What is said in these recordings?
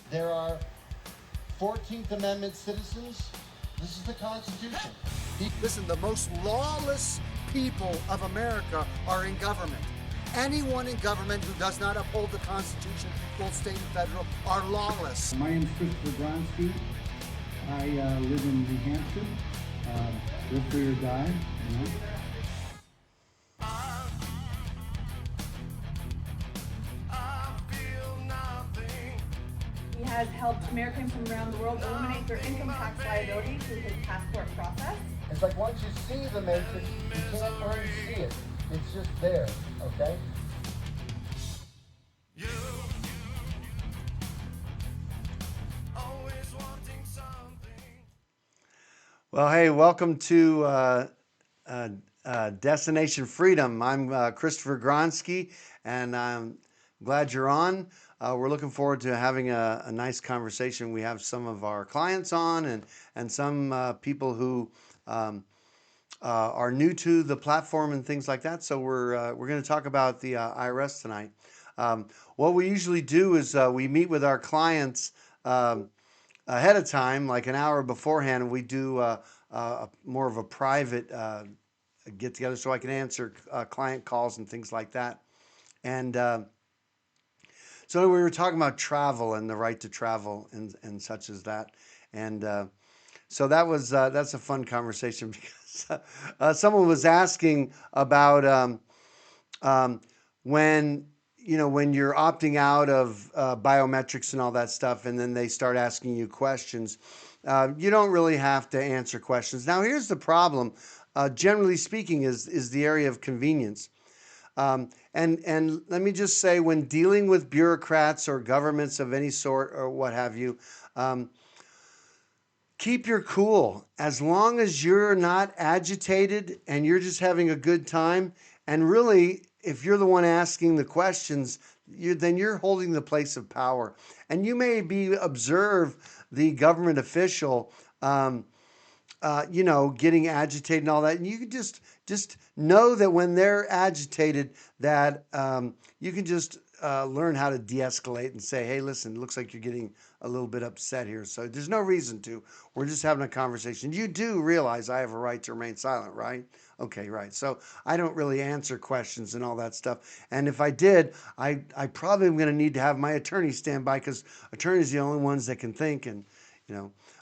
There are 14th Amendment citizens. This is the Constitution. Listen, the most lawless people of America are in government. Anyone in government who does not uphold the Constitution, both state and federal, are lawless. My name is Christopher Gronski. I live in New Hampshire. Live free or die, you know. He has helped Americans from around the world eliminate their income tax liability through his passport process. It's like once you see the matrix, you can't unsee it. It's just there, okay? Well, hey, welcome to Destination Freedom. I'm Christopher Gronski, and I'm glad you're on. We're looking forward to having a nice conversation. We have some of our clients on and some people who are new to the platform and things like that. So we're going to talk about the IRS tonight. What we usually do is we meet with our clients ahead of time, like an hour beforehand, and we do more of a private get together so I can answer client calls and things like that. And so we were talking about travel and the right to travel and such as that. And so that was that's a fun conversation because someone was asking about when when you're opting out of biometrics and all that stuff, and then they start asking you questions. You don't really have to answer questions. Now, here's the problem. Generally speaking, is the area of convenience. And let me just say, when dealing with bureaucrats or governments of any sort or what have you, keep your cool. As long as you're not agitated and you're just having a good time, and really, if you're the one asking the questions, then you're holding the place of power. And you may observe the government official, getting agitated and all that. And you can just know that when they're agitated, that you can just learn how to de-escalate and say, hey, listen, it looks like you're getting a little bit upset here. So there's no reason to. We're just having a conversation. You do realize I have a right to remain silent, right? Okay, right. So I don't really answer questions and all that stuff. And if I did, I probably am going to need to have my attorney stand by, because attorneys are the only ones that can think. And,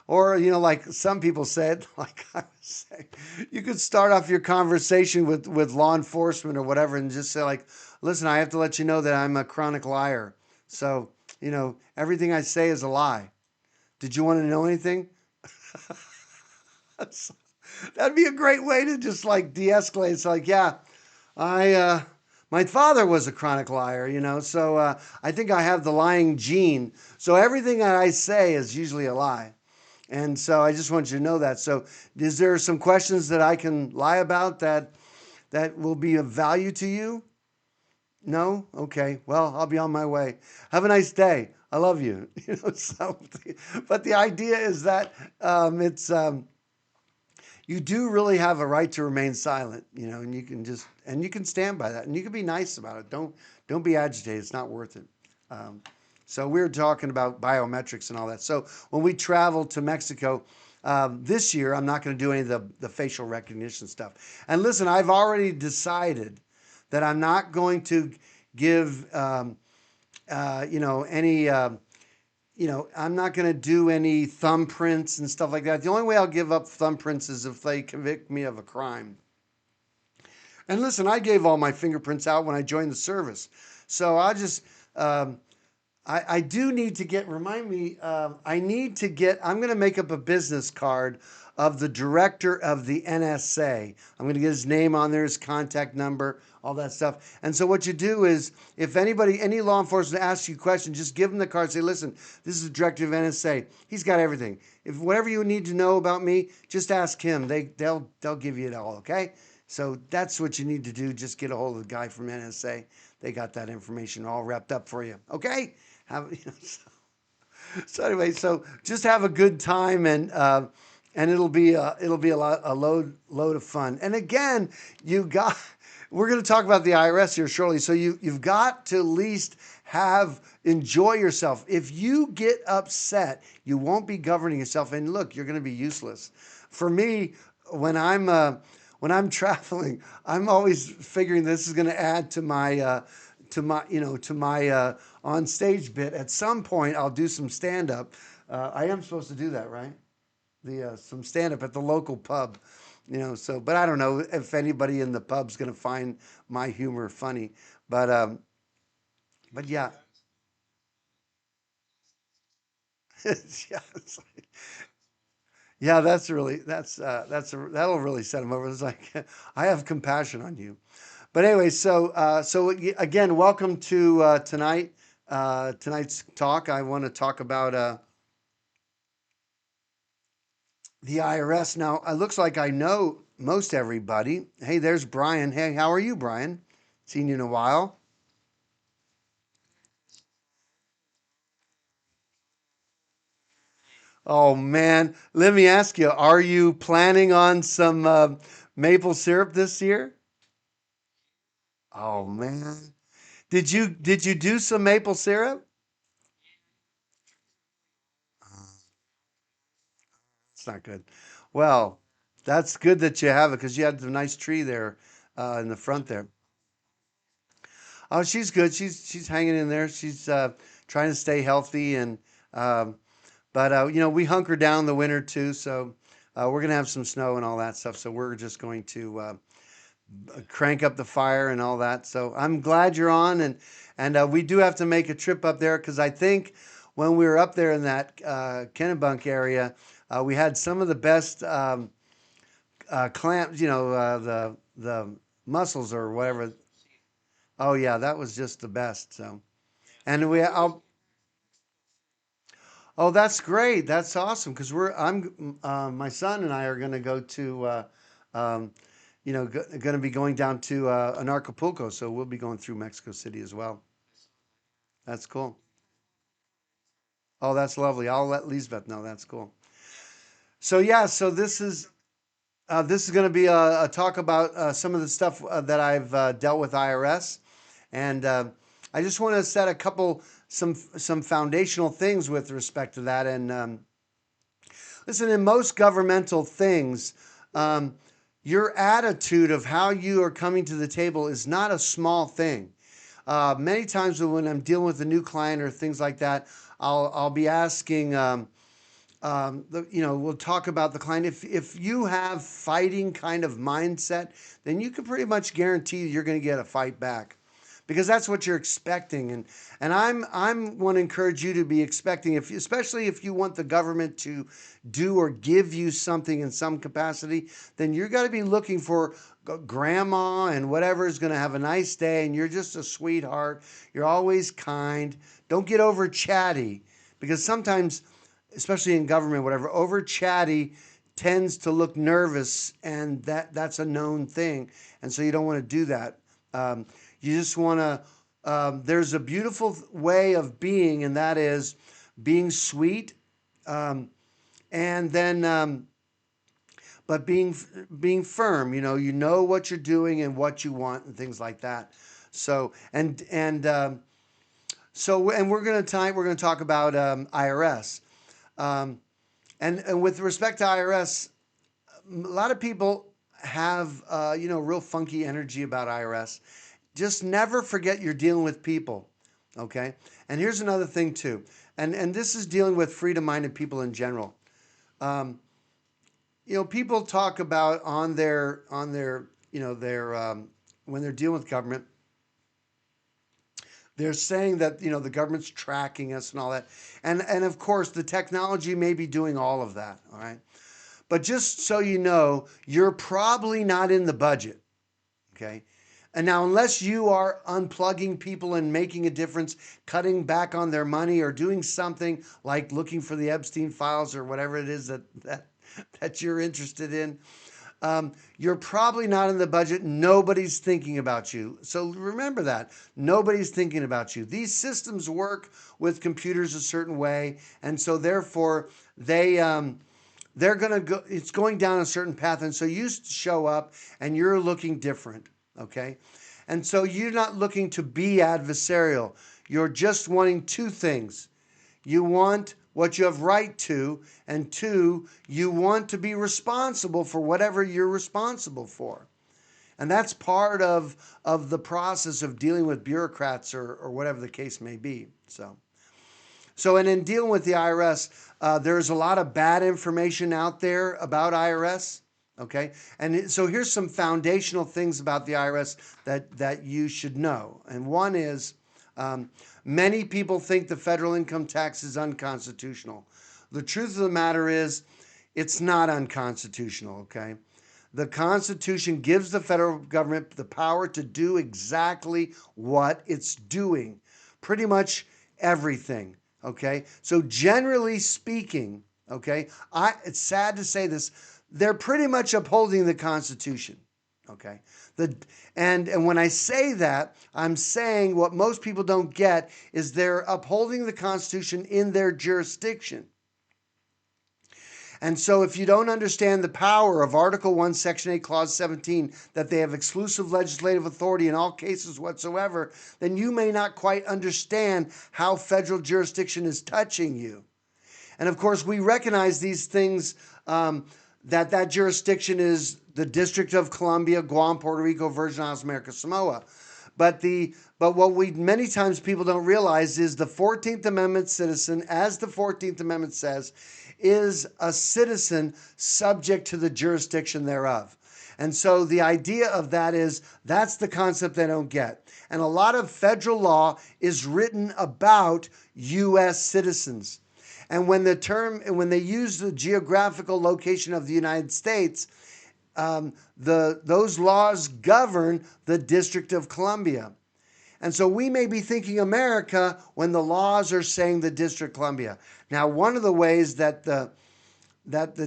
or, like some people said, like I was saying, you could start off your conversation with law enforcement or whatever and just say, like, listen, I have to let you know that I'm a chronic liar. So, everything I say is a lie. Did you want to know anything? That'd be a great way to just like de-escalate. It's like, yeah, my father was a chronic liar, so I think I have the lying gene. So everything that I say is usually a lie. And so I just want you to know that. So is there some questions that I can lie about that will be of value to you? No? Okay. Well, I'll be on my way. Have a nice day. I love you. But the idea is that you do really have a right to remain silent, and you can stand by that, and you can be nice about it. Don't be agitated. It's not worth it. So we were talking about biometrics and all that. So when we travel to Mexico this year, I'm not going to do any of the facial recognition stuff. And listen, I've already decided that I'm not going to give, any, I'm not going to do any thumbprints and stuff like that. The only way I'll give up thumbprints is if they convict me of a crime. And listen, I gave all my fingerprints out when I joined the service. So I'll just, I do need to get, remind me, I'm going to make up a business card of the director of the NSA. I'm going to get his name on there, his contact number, all that stuff. And so what you do is, if any law enforcement asks you questions, just give them the card. Say, listen, this is the director of NSA. He's got everything. If whatever you need to know about me, just ask him. They'll give you it all, okay? So that's what you need to do. Just get a hold of the guy from NSA. They got that information all wrapped up for you, okay? So anyway, so just have a good time, and it'll be a load of fun. And again, we're going to talk about the IRS here shortly. So you've got to at least enjoy yourself. If you get upset, you won't be governing yourself. And look, you're going to be useless. For me, when I'm traveling, I'm always figuring this is going to add to my on stage bit. At some point, I'll do some stand up. I am supposed to do that, right? The Some stand up at the local pub, So, but I don't know if anybody in the pub's going to find my humor funny. But um, but yeah, yeah, yeah. That'll really set them over. It's like I have compassion on you. But anyway, again, welcome to tonight's talk. I want to talk about the IRS. Now, it looks like I know most everybody. Hey, there's Brian. Hey, how are you, Brian? Seen you in a while. Oh man, let me ask you: are you planning on some maple syrup this year? Oh man, did you do some maple syrup? It's not good. Well, that's good that you have it because you had the nice tree there in the front there. Oh, she's good. She's hanging in there. She's trying to stay healthy and um, but we hunker down the winter too. So we're gonna have some snow and all that stuff. So we're just going to crank up the fire and all that. So I'm glad you're on, and we do have to make a trip up there because I think when we were up there in that Kennebunk area, we had some of the best clams. The mussels or whatever. Oh yeah, that was just the best. So and oh, that's great. That's awesome because my son and I are going to go to um, going to be going down to an Acapulco, so we'll be going through Mexico City as well. That's cool. Oh, that's lovely. I'll let Lisbeth know. That's cool. So yeah, this is going to be a talk about some of the stuff that I've dealt with IRS, and I just want to set a couple some foundational things with respect to that. And listen, in most governmental things, um, your attitude of how you are coming to the table is not a small thing. Many times when I'm dealing with a new client or things like that, I'll be asking. We'll talk about the client. If you have fighting kind of mindset, then you can pretty much guarantee you're going to get a fight back because that's what you're expecting. And I'm want to encourage you to be expecting, especially if you want the government to do or give you something in some capacity, then you're got to be looking for grandma and whatever is going to have a nice day, and you're just a sweetheart. You're always kind. Don't get over chatty because sometimes, especially in government, whatever, over chatty tends to look nervous, and that's a known thing. And so you don't want to do that. You just want to. There's a beautiful way of being, and that is being sweet, um, and then, but being firm. You know what you're doing and what you want, and things like that. So and we're gonna tonight we're gonna talk about IRS. Um, and with respect to IRS, a lot of people have real funky energy about IRS. Just never forget you're dealing with people, okay? And here's another thing too, and this is dealing with freedom-minded people in general. Um, People talk about on their when they're dealing with government, they're saying that the government's tracking us and all that, and of course the technology may be doing all of that, all right. But just so you know, you're probably not in the budget, okay? And now, unless you are unplugging people and making a difference, cutting back on their money, or doing something like looking for the Epstein files or whatever it is that you're interested in, you're probably not in the budget. Nobody's thinking about you. So remember that. Nobody's thinking about you. These systems work with computers a certain way, and so therefore they're going to go, it's going down a certain path. And so you show up and you're looking different. okay? And so you're not looking to be adversarial. You're just wanting two things. You want what you have right to, and two, you want to be responsible for whatever you're responsible for. And that's part of the process of dealing with bureaucrats or whatever the case may be. And in dealing with the IRS, there's a lot of bad information out there about IRS. Okay, and so here's some foundational things about the IRS that you should know. And one is many people think the federal income tax is unconstitutional. The truth of the matter is it's not unconstitutional. Okay, the Constitution gives the federal government the power to do exactly what it's doing, pretty much everything. Okay, so generally speaking, okay, it's sad to say this, they're pretty much upholding the Constitution. Okay, and when I say that, I'm saying what most people don't get is they're upholding the Constitution in their jurisdiction. And so if you don't understand the power of Article 1, Section 8, Clause 17, that they have exclusive legislative authority in all cases whatsoever, then you may not quite understand how federal jurisdiction is touching you. And of course, we recognize these things, that jurisdiction is the District of Columbia, Guam, Puerto Rico, Virgin Islands, America, Samoa. But what many times people don't realize is the 14th Amendment citizen, as the 14th Amendment says, is a citizen subject to the jurisdiction thereof. And so the idea of that is that's the concept they don't get. And a lot of federal law is written about U.S. citizens. And when they use the geographical location of the United States, those laws govern the District of Columbia. And so we may be thinking America when the laws are saying the District of Columbia. Now, one of the ways that the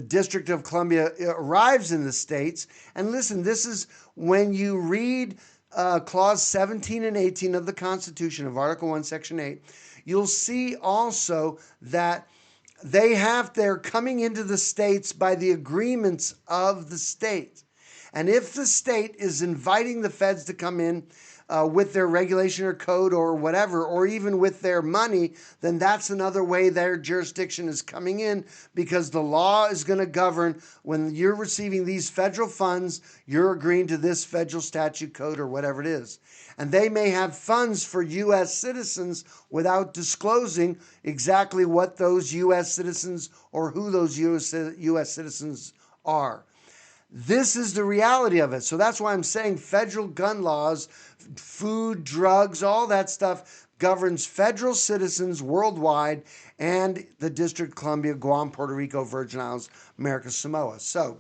District of Columbia arrives in the states, and listen, this is when you read Clause 17 and 18 of the Constitution of Article 1, Section 8, you'll see also that they're coming into the states by the agreements of the state. And if the state is inviting the feds to come in with their regulation or code or whatever, or even with their money, then that's another way their jurisdiction is coming in, because the law is going to govern when you're receiving these federal funds, you're agreeing to this federal statute, code, or whatever it is. And they may have funds for U.S. citizens without disclosing exactly what those U.S. citizens or who those U.S. citizens are. This is the reality of it. So that's why I'm saying federal gun laws, food, drugs, all that stuff governs federal citizens worldwide and the District of Columbia, Guam, Puerto Rico, Virgin Islands, America, Samoa. So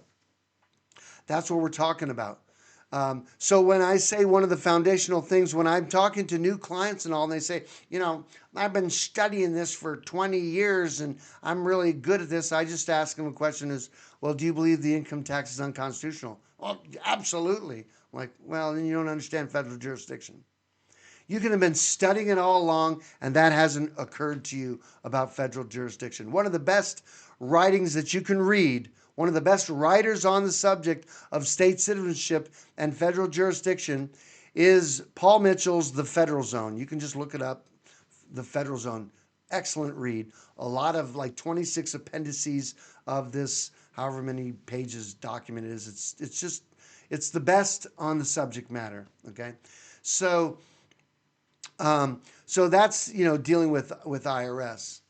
that's what we're talking about. So when I say one of the foundational things, when I'm talking to new clients and all, and they say, I've been studying this for 20 years and I'm really good at this, I just ask them a question is, well, do you believe the income tax is unconstitutional? Well, absolutely. I'm like, well, then you don't understand federal jurisdiction. You can have been studying it all along and that hasn't occurred to you about federal jurisdiction. One of the best writings that you can read, one of the best writers on the subject of state citizenship and federal jurisdiction is Paul Mitchell's The Federal Zone. You can just look it up, The Federal Zone. Excellent read. A lot of 26 appendices of this, however many pages document it is. It's the best on the subject matter. Okay, so that's dealing with IRS.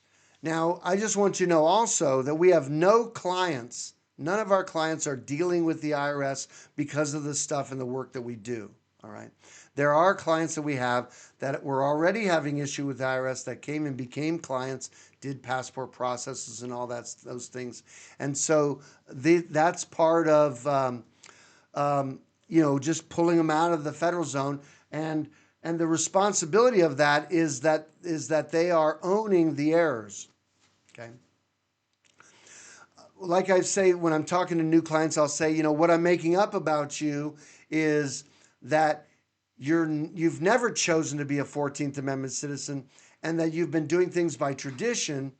Now, I just want you to know also that we have no clients, none of our clients are dealing with the IRS because of the stuff and the work that we do, all right? There are clients that we have that were already having issue with the IRS that came and became clients, did passport processes and all those things. And so that's part of, just pulling them out of the federal zone. And the responsibility of that is that they are owning the errors. Okay. Like I say, when I'm talking to new clients, I'll say, what I'm making up about you is that you've never chosen to be a 14th Amendment citizen and that you've been doing things by tradition.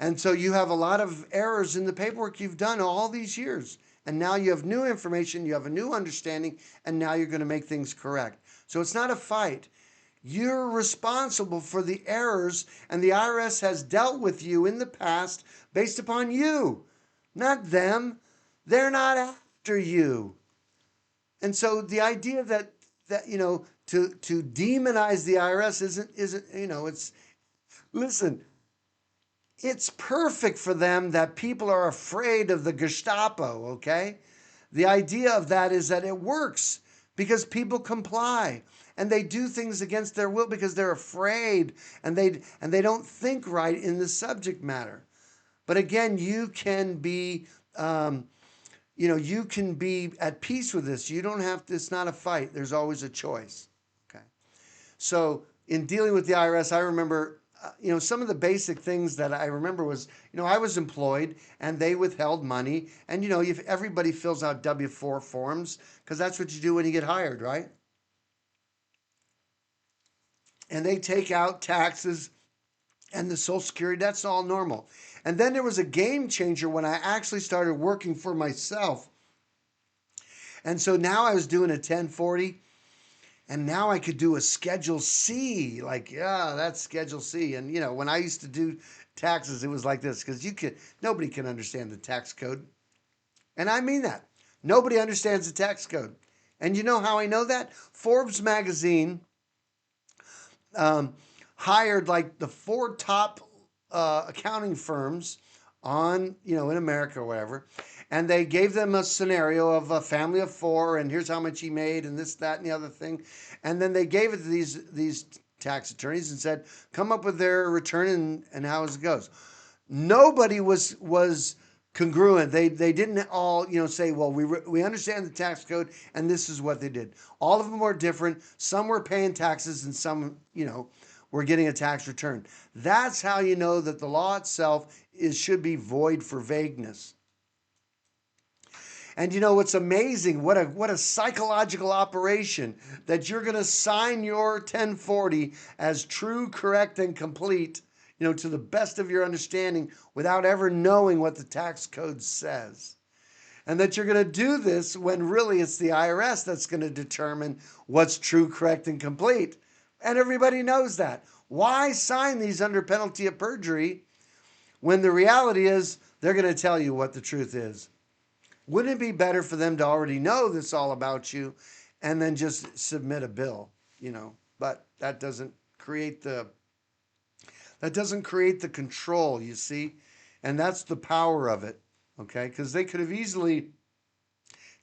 And so you have a lot of errors in the paperwork you've done all these years. and now you have new information, you have a new understanding, and now you're going to make things correct. So it's not a fight. You're responsible for the errors, and the IRS has dealt with you in the past based upon you, not them. They're not after you. And so the idea that to demonize the IRS isn't it's, listen, it's perfect for them that people are afraid of the Gestapo, okay? The idea of that is that it works because people comply and they do things against their will because they're afraid and they don't think right in the subject matter. But again, you can be you can be at peace with this. You don't have to, it's not a fight. There's always a choice. Okay. So in dealing with the IRS, I remember, some of the basic things that I remember was, I was employed and they withheld money. And, if everybody fills out W-4 forms, because that's what you do when you get hired, right? And they take out taxes and the Social Security, that's all normal. And then there was a game changer when I actually started working for myself. And so now I was doing a 1040, and now I could do a Schedule C. Like, yeah, that's Schedule C. And, when I used to do taxes, it was like this, because nobody can understand the tax code. And I mean that. Nobody understands the tax code. And you know how I know that? Forbes magazine hired like the 4 top accounting firms in America or whatever, and they gave them a scenario of a family of 4, and here's how much he made, and this, that, and the other thing, and then they gave it to these tax attorneys and said, come up with their return and how it goes. Nobody was congruent. They didn't all say, well, we understand the tax code and this is what they did. All of them were different. Some were paying taxes and some were getting a tax return. That's how you know that the law itself should be void for vagueness. And what's amazing, what a psychological operation that you're going to sign your 1040 as true, correct, and complete, to the best of your understanding without ever knowing what the tax code says. And that you're going to do this when really it's the IRS that's going to determine what's true, correct, and complete. And everybody knows that. Why sign these under penalty of perjury when the reality is they're going to tell you what the truth is? Wouldn't it be better for them to already know this all about you and then just submit a bill, But that doesn't create the control, you see? And that's the power of it, okay? Because they could have easily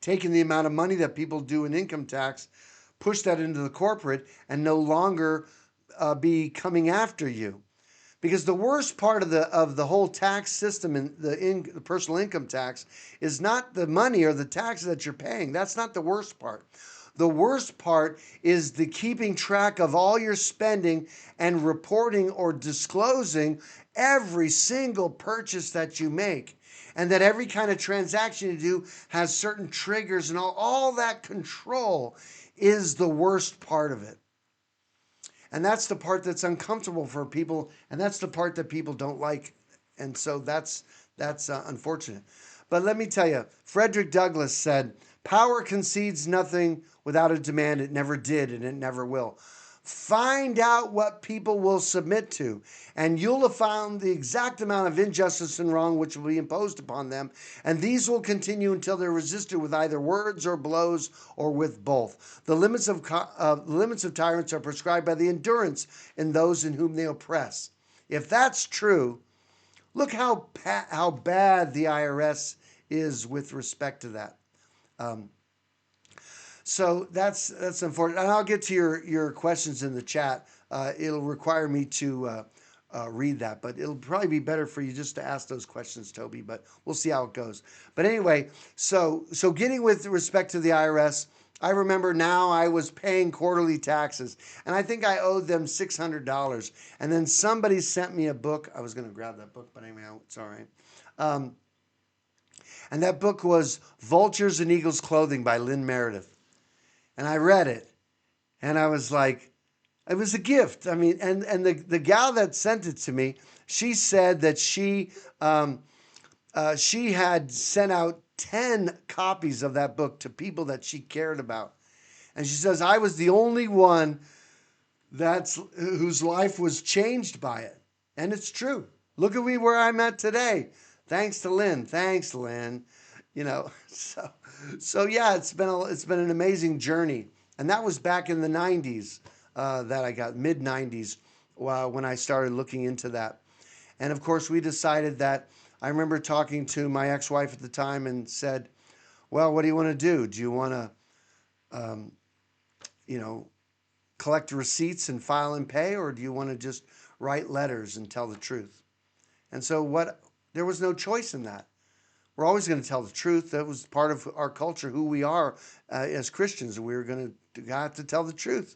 taken the amount of money that people do in income tax, push that into the corporate, and no longer be coming after you. Because the worst part of the whole tax system and the personal income tax is not the money or the taxes that you're paying. That's not the worst part. The worst part is the keeping track of all your spending and reporting or disclosing every single purchase that you make. And that every kind of transaction you do has certain triggers, and all that control is the worst part of it. And that's the part that's uncomfortable for people, and that's the part that people don't like. And so that's unfortunate. But let me tell you, Frederick Douglass said, power concedes nothing without a demand. It never did, and it never will. Find out what people will submit to, and you'll have found the exact amount of injustice and wrong which will be imposed upon them, and these will continue until they're resisted with either words or blows or with both. The limits of tyrants are prescribed by the endurance in those in whom they oppress. If that's true, look how bad the IRS is with respect to that. So that's important. And I'll get to your questions in the chat. It'll require me to read that, but it'll probably be better for you just to ask those questions, Toby, but we'll see how it goes. But anyway, so getting with respect to the IRS, I remember now I was paying quarterly taxes, and I think I owed them $600. And then somebody sent me a book. I was going to grab that book, but anyway, it's all right. And that book was Vultures in Eagles' Clothing by Lynn Meredith. And I read it, and I was like, it was a gift. I mean, and the gal that sent it to me, she said that she had sent out 10 copies of that book to people that she cared about. And she says, I was the only one whose life was changed by it. And it's true. Look at me where I'm at today. Thanks to Lynn. Thanks, Lynn. You know, so yeah, it's been an amazing journey. And that was back in the 90s that I got, mid 90s, when I started looking into that. And of course, we decided that, I remember talking to my ex-wife at the time and said, well, what do you want to do? Do you want to, you know, collect receipts and file and pay, or do you want to just write letters and tell the truth? And so there was no choice in that. We're always going to tell the truth. That was part of our culture, who we are as Christians. We were going to have to tell the truth.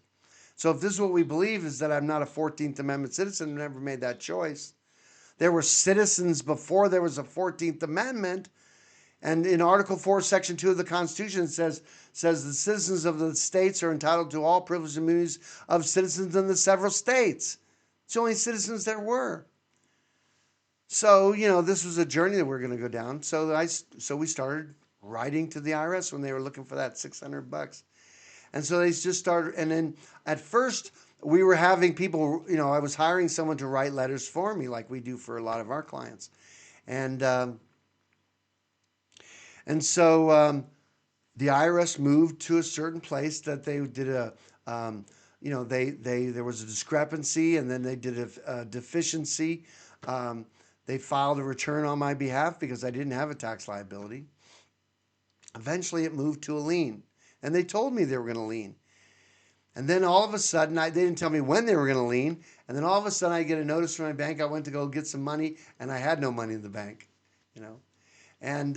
So if this is what we believe, is that I'm not a 14th Amendment citizen, I never made that choice. There were citizens before there was a 14th Amendment. And in Article 4, Section 2 of the Constitution, it says the citizens of the states are entitled to all privileges and immunities of citizens in the several states. It's the only citizens there were. So, you know, this was a journey that we're going to go down. So we started writing to the IRS when they were looking for that $600. And so they just started. And then at first we were having people, you know, I was hiring someone to write letters for me, like we do for a lot of our clients. And so the IRS moved to a certain place that they did you know, there was a discrepancy, and then they did a deficiency. They filed a return on my behalf because I didn't have a tax liability. Eventually it moved to a lien, and they told me they were going to lien. And then all of a sudden, they didn't tell me when they were going to lien. And then all of a sudden I get a notice from my bank. I went to go get some money, and I had no money in the bank, you know. And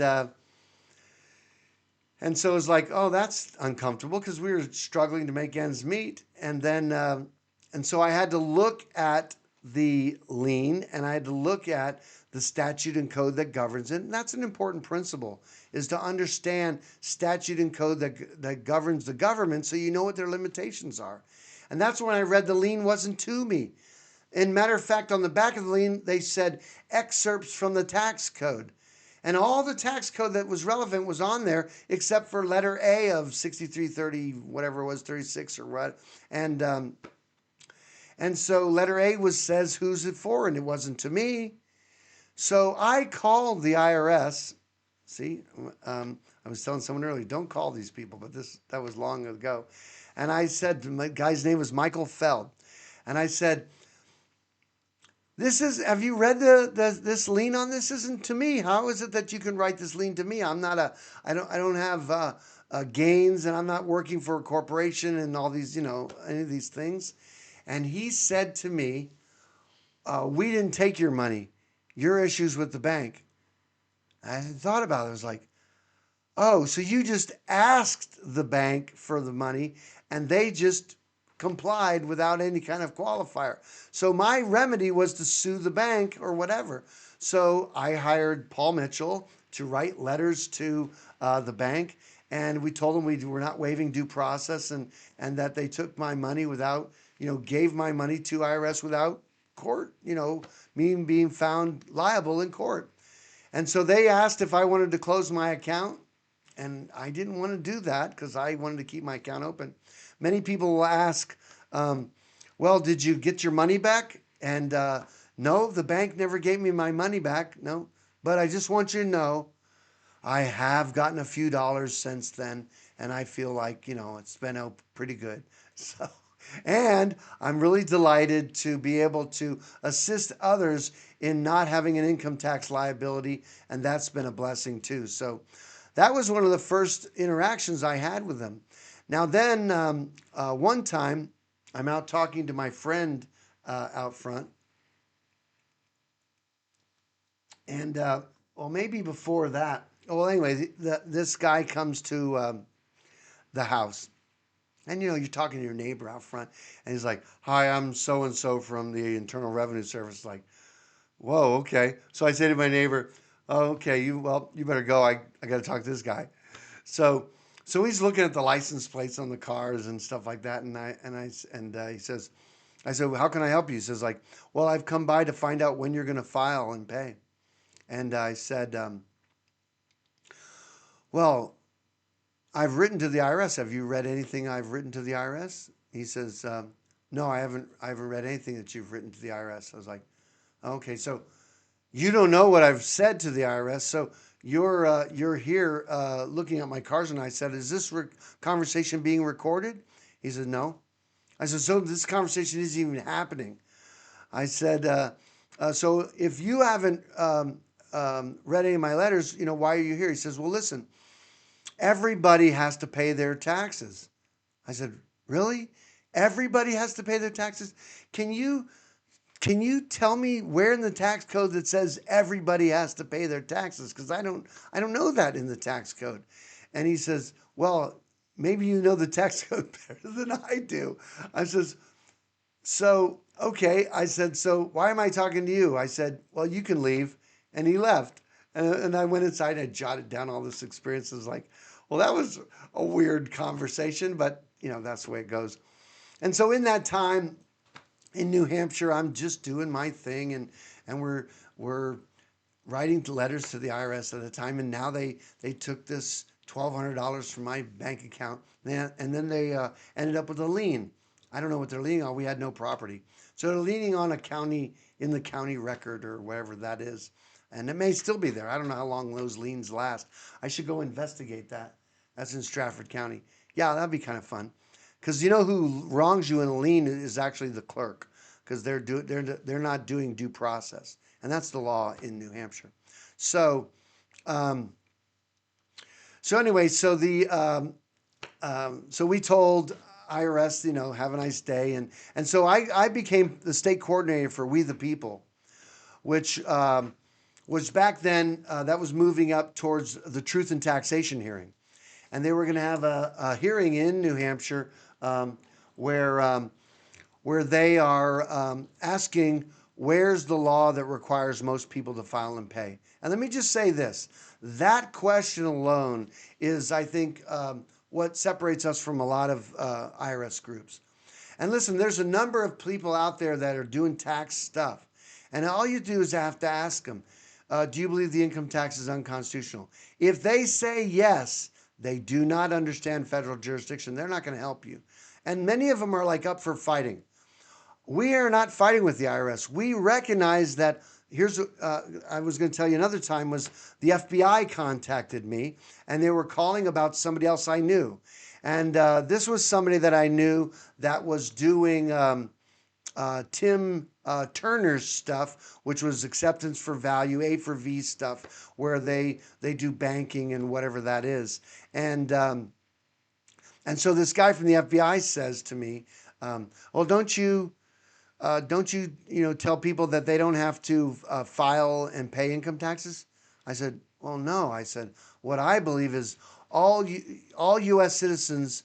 so it was like, oh, that's uncomfortable, because we were struggling to make ends meet. And then, and so I had to look at the lien, and I had to look at the statute and code that governs it. And that's an important principle, is to understand statute and code that governs the government, so you know what their limitations are. And that's when I read the lien wasn't to me. And matter of fact, on the back of the lien, they said excerpts from the tax code. And all the tax code that was relevant was on there, except for letter A of 6330, whatever it was, 36 or what. And so letter A says who's it for, and it wasn't to me. So I called the IRS. See, I was telling someone earlier, don't call these people, but that was long ago. And I said, my guy's name was Michael Feld. And I said, have you read this lien on this? Isn't to me. How is it that you can write this lien to me? I don't have gains, and I'm not working for a corporation and all these, you know, any of these things. And he said to me, we didn't take your money. Your issues with the bank. I thought about it. I was like, oh, so you just asked the bank for the money, and they just complied without any kind of qualifier. So my remedy was to sue the bank or whatever. So I hired Paul Mitchell to write letters to the bank, and we told them we were not waiving due process, and that they took my money without, you know, gave my money to IRS without court, you know, me being found liable in court. And so they asked if I wanted to close my account, and I didn't want to do that because I wanted to keep my account open. Many people will ask, well, did you get your money back? And no, the bank never gave me my money back. No, but I just want you to know I have gotten a few dollars since then, and I feel like, you know, it's been out pretty good. So, and I'm really delighted to be able to assist others in not having an income tax liability, and that's been a blessing too. So that was one of the first interactions I had with them. Now then, one time, I'm out talking to my friend out front, and well, maybe before that. Well, anyway, this guy comes to the house, and you know, you're talking to your neighbor out front, and he's like, "Hi, I'm so and so from the Internal Revenue Service." Like, whoa, okay. So I say to my neighbor, "Oh, okay, you better go. I got to talk to this guy." So he's looking at the license plates on the cars and stuff like that, and he says, I said, well, "How can I help you?" He says, like, "Well, I've come by to find out when you're going to file and pay." And I said, well, I've written to the IRS. Have you read anything I've written to the IRS? He says, no, I haven't read anything that you've written to the IRS. I was like, okay, so you don't know what I've said to the IRS. So you're here looking at my cards. And I said, is this conversation being recorded? He said, no. I said, so this conversation isn't even happening. I said, so if you haven't read any of my letters, why are you here? He says, well, listen, everybody has to pay their taxes. I said, really? Everybody has to pay their taxes? Can you tell me where in the tax code that says everybody has to pay their taxes? Because I don't know that in the tax code. And he says, well, maybe you know the tax code better than I do. I says, so, okay. I said, so why am I talking to you? I said, well, you can leave. And he left. And I went inside and I jotted down all this experiences like, well, that was a weird conversation, but that's the way it goes. And so in that time in New Hampshire, I'm just doing my thing, and we're writing letters to the IRS at the time, and now they took this $1,200 from my bank account, and then they ended up with a lien. I don't know what they're leaning on. We had no property, so they're leaning on a county in the county record or whatever that is, and it may still be there. I don't know how long those liens last. I should go investigate that. That's in Stratford County. Yeah, that'd be kind of fun. Because who wrongs you in a lien is actually the clerk, because they're not doing due process, and that's the law in New Hampshire. So, anyway, so so we told IRS, have a nice day, and so I became the state coordinator for We the People, which was back then that was moving up towards the Truth in Taxation hearing. And they were going to have a hearing in New Hampshire where they are asking, where's the law that requires most people to file and pay? And let me just say this. That question alone is, I think, what separates us from a lot of IRS groups. And listen, there's a number of people out there that are doing tax stuff. And all you do is have to ask them, do you believe the income tax is unconstitutional? If they say yes, they do not understand federal jurisdiction. They're not going to help you. And many of them are like up for fighting. We are not fighting with the IRS. We recognize that I was going to tell you another time was the FBI contacted me and they were calling about somebody else I knew. And this was somebody that I knew that was doing Tim Turner's stuff, which was acceptance for value, A for V stuff, where they do banking and whatever that is. And so this guy from the FBI says to me, well, don't you tell people that they don't have to file and pay income taxes? I said, well, no. I said, what I believe is all U.S. citizens,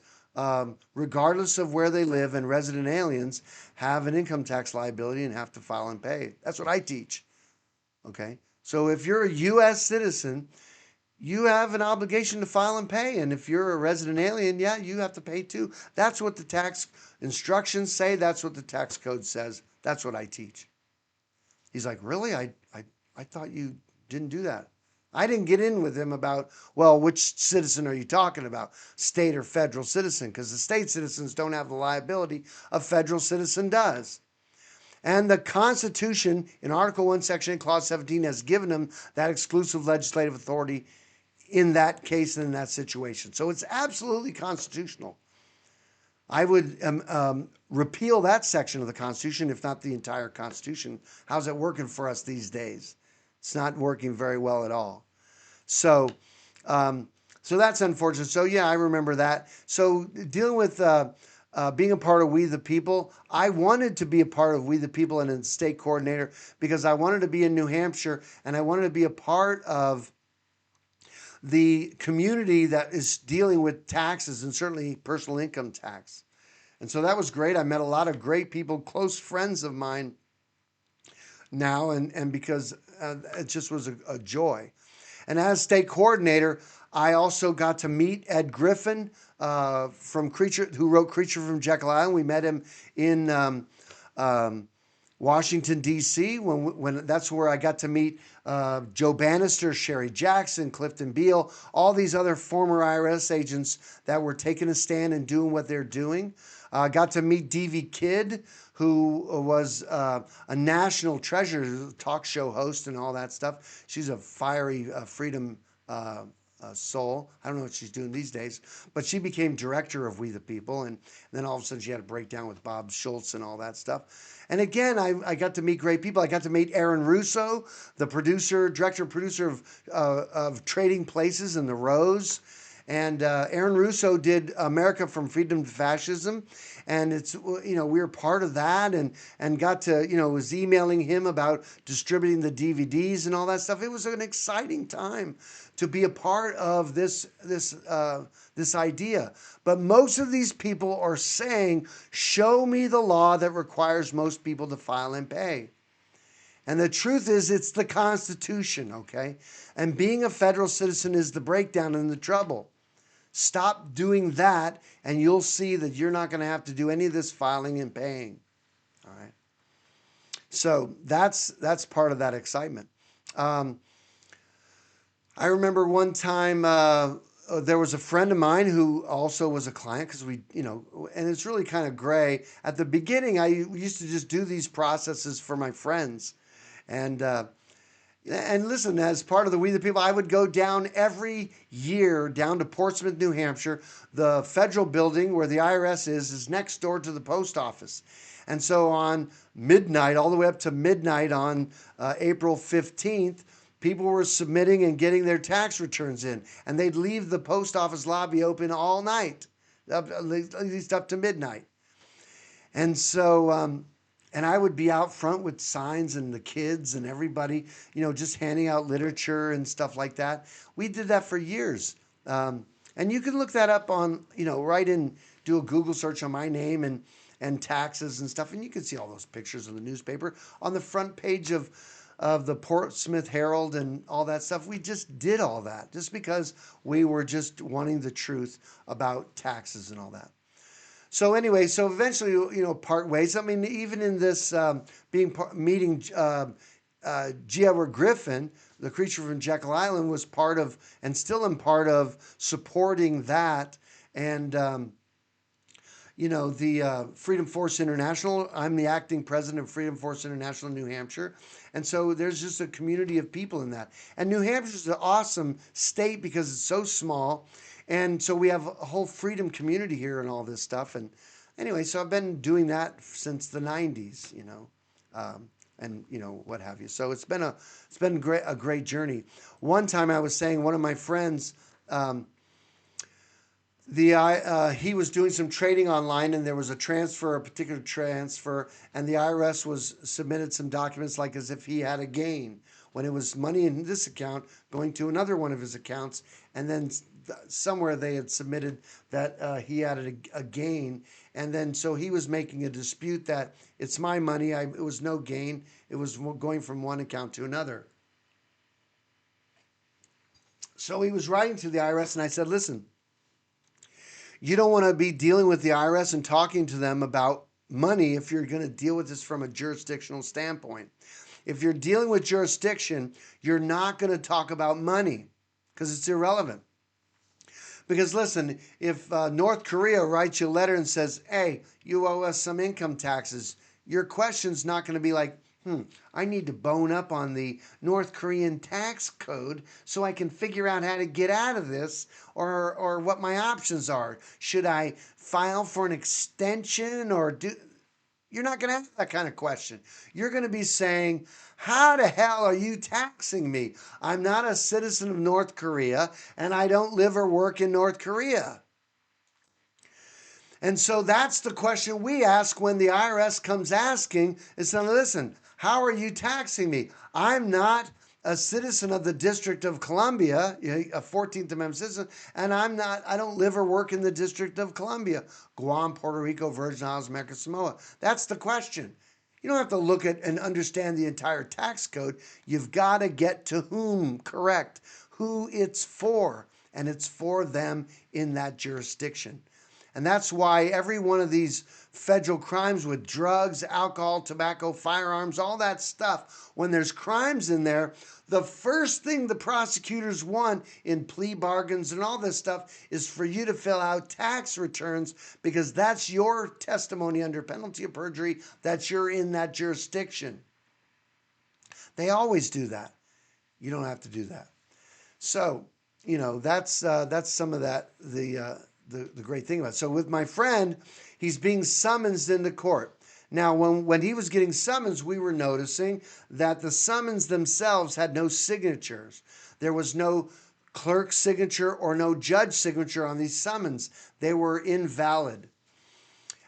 regardless of where they live, and resident aliens have an income tax liability and have to file and pay. That's what I teach. Okay? So if you're a U.S. citizen, you have an obligation to file and pay. And if you're a resident alien, yeah, you have to pay too. That's what the tax instructions say. That's what the tax code says. That's what I teach. He's like, really? I thought you didn't do that. I didn't get in with him about, well, which citizen are you talking about? State or federal citizen? Because the state citizens don't have the liability a federal citizen does. And the Constitution in Article 1, Section 8, Clause 17 has given them that exclusive legislative authority in that case and in that situation. So it's absolutely constitutional. I would repeal that section of the Constitution, if not the entire Constitution. How's it working for us these days? It's not working very well at all. So that's unfortunate. So yeah, I remember that. So dealing with being a part of We the People, I wanted to be a part of We the People and a state coordinator because I wanted to be in New Hampshire and I wanted to be a part of the community that is dealing with taxes and certainly personal income tax. And so that was great. I met a lot of great people, close friends of mine now, and because it just was a joy. And as state coordinator, I also got to meet Ed Griffin from Creature, who wrote Creature from Jekyll Island. We met him in Washington, D.C., when that's where I got to meet Joe Bannister, Sherry Jackson, Clifton Beale, all these other former IRS agents that were taking a stand and doing what they're doing. Got to meet Davy Kidd, who was a national treasure, talk show host and all that stuff. She's a fiery freedom soul. I don't know what she's doing these days, but she became director of We the People, and then all of a sudden she had a breakdown with Bob Schultz and all that stuff. And again, I got to meet great people. I got to meet Aaron Russo, the director-producer of Trading Places and The Rose. And Aaron Russo did America from Freedom to Fascism. And it's, we were part of that and got to, was emailing him about distributing the DVDs and all that stuff. It was an exciting time to be a part of this idea. But most of these people are saying, show me the law that requires most people to file and pay. And the truth is, it's the Constitution, okay? And being a federal citizen is the breakdown and the trouble. Stop doing that, and you'll see that you're not going to have to do any of this filing and paying. All right. So that's part of that excitement. I remember one time there was a friend of mine who also was a client because we, and it's really kind of gray. At the beginning, I used to just do these processes for my friends, and listen, as part of the We the People, I would go down every year down to Portsmouth, New Hampshire. The federal building where the IRS is next door to the post office. And so on midnight, all the way up to midnight on April 15th, people were submitting and getting their tax returns in. And they'd leave the post office lobby open all night, at least up to midnight. And so... and I would be out front with signs and the kids and everybody, just handing out literature and stuff like that. We did that for years. And you can look that up on, do a Google search on my name and taxes and stuff. And you can see all those pictures in the newspaper on the front page of the Portsmouth Herald and all that stuff. We just did all that just because we were just wanting the truth about taxes and all that. So anyway, so eventually, part ways. I mean, even in this meeting, G. Edward Griffin, the creature from Jekyll Island, was part of, and still am part of, supporting that. And, the Freedom Force International, I'm the acting president of Freedom Force International in New Hampshire. And so there's just a community of people in that. And New Hampshire is an awesome state because it's so small. And so we have a whole freedom community here and all this stuff. And anyway, so I've been doing that since the 90s, and what have you. So it's been a great journey. One time I was saying, one of my friends, he was doing some trading online, and there was a particular transfer, and the IRS submitted some documents like as if he had a gain when it was money in this account going to another one of his accounts, and then somewhere they had submitted that he had a gain, and then so he was making a dispute that it's my money, it was no gain, it was going from one account to another. So he was writing to the IRS, and I said, listen, you don't want to be dealing with the IRS and talking to them about money if you're going to deal with this from a jurisdictional standpoint. If you're dealing with jurisdiction, you're not going to talk about money because it's irrelevant. Because listen, if North Korea writes you a letter and says, hey, you owe us some income taxes, your question's not going to be like, I need to bone up on the North Korean tax code so I can figure out how to get out of this or what my options are. Should I file for an extension or do... You're not going to have that kind of question. You're going to be saying, how the hell are you taxing me? I'm not a citizen of North Korea, and I don't live or work in North Korea. And so that's the question we ask when the IRS comes asking, is saying, listen, how are you taxing me? I'm not a citizen of the District of Columbia, a 14th Amendment citizen, and I don't live or work in the District of Columbia, Guam, Puerto Rico, Virgin Islands, America, Samoa. That's the question. You don't have to look at and understand the entire tax code. You've got to get to whom correct, who it's for, and it's for them in that jurisdiction. And that's why every one of these federal crimes with drugs, alcohol, tobacco, firearms, all that stuff, when there's crimes in there, the first thing the prosecutors want in plea bargains and all this stuff is for you to fill out tax returns, because that's your testimony under penalty of perjury that you're in that jurisdiction. They always do that. You don't have to do that. So, that's some of that, the great thing about it. So with my friend, he's being summoned into court. Now, when he was getting summons, we were noticing that the summons themselves had no signatures. There was no clerk's signature or no judge signature on these summons. They were invalid.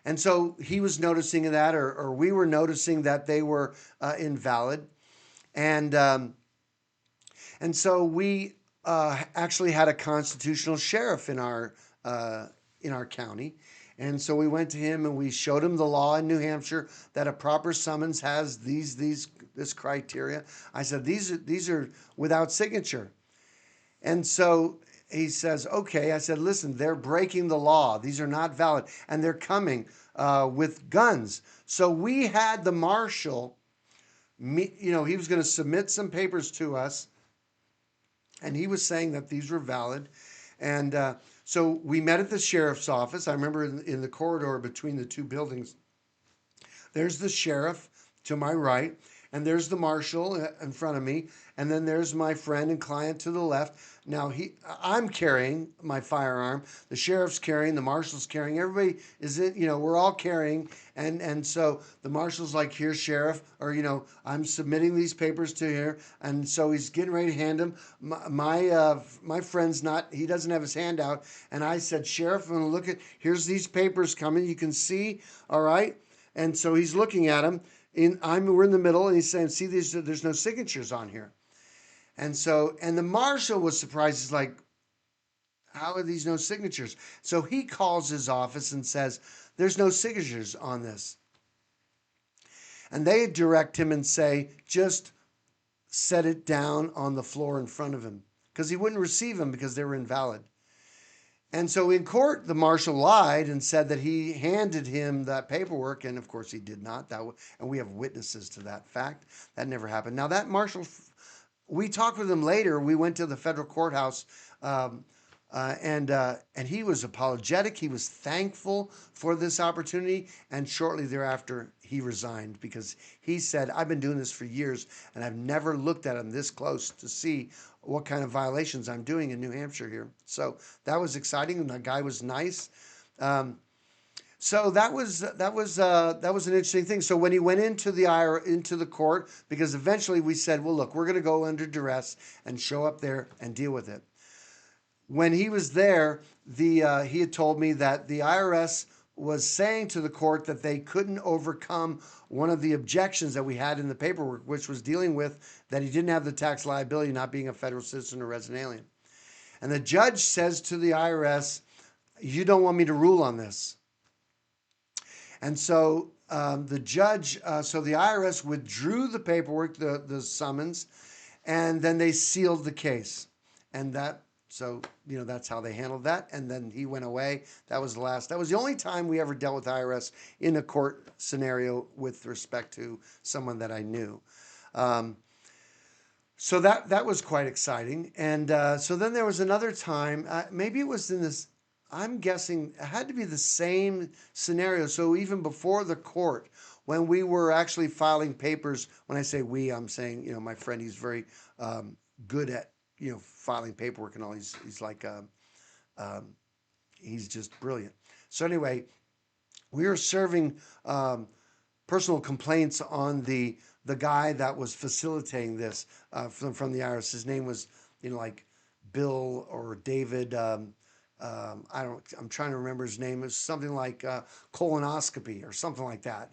And so he was noticing that, or we were noticing that they were invalid. And so we actually had a constitutional sheriff in our county. And so we went to him and we showed him the law in New Hampshire that a proper summons has this criteria. I said, these are without signature. And so he says, okay. I said, listen, they're breaking the law. These are not valid. And they're coming with guns. So we had the marshal, he was going to submit some papers to us. And he was saying that these were valid. And so we met at the sheriff's office. I remember in the corridor between the two buildings, there's the sheriff to my right, and there's the marshal in front of me, and then there's my friend and client to the left. Now, I'm carrying my firearm, the sheriff's carrying, the marshal's carrying, everybody is we're all carrying, and so the marshal's like, here, sheriff, or, I'm submitting these papers to here, and so he's getting ready to hand them. My friend's he doesn't have his hand out, and I said, sheriff, I'm gonna look here's these papers coming, you can see, all right? And so he's looking at them, we're in the middle, and he's saying, see, there's no signatures on here. And the marshal was surprised. He's like, how are these no signatures? So he calls his office and says, there's no signatures on this. And they direct him and say, just set it down on the floor in front of him, because he wouldn't receive them because they were invalid. And so in court, the marshal lied and said that he handed him that paperwork, and of course he did not. And we have witnesses to that fact. That never happened. Now that marshal, we talked with him later. We went to the federal courthouse, and he was apologetic. He was thankful for this opportunity, and shortly thereafter, he resigned because he said, I've been doing this for years, and I've never looked at him this close to see what kind of violations I'm doing in New Hampshire here. So that was exciting, and the guy was nice. So that was an interesting thing. So when he went into the court, because eventually we said, well, look, we're going to go under duress and show up there and deal with it. When he was there, he had told me that the IRS was saying to the court that they couldn't overcome one of the objections that we had in the paperwork, which was dealing with that he didn't have the tax liability, not being a federal citizen or resident alien. And the judge says to the IRS, you don't want me to rule on this. And so the IRS withdrew the paperwork, the summons, and then they sealed the case. And that's how they handled that. And then he went away. That was the only time we ever dealt with IRS in a court scenario with respect to someone that I knew. So that was quite exciting. And so then there was another time, maybe it was in this, I'm guessing it had to be the same scenario. So even before the court, when we were actually filing papers, when I say we, I'm saying, my friend, he's very good at, filing paperwork and all. He's like, he's just brilliant. So anyway, we were serving personal complaints on the guy that was facilitating this from the IRS. His name was, like Bill or David. I'm trying to remember his name. It was something like colonoscopy or something like that.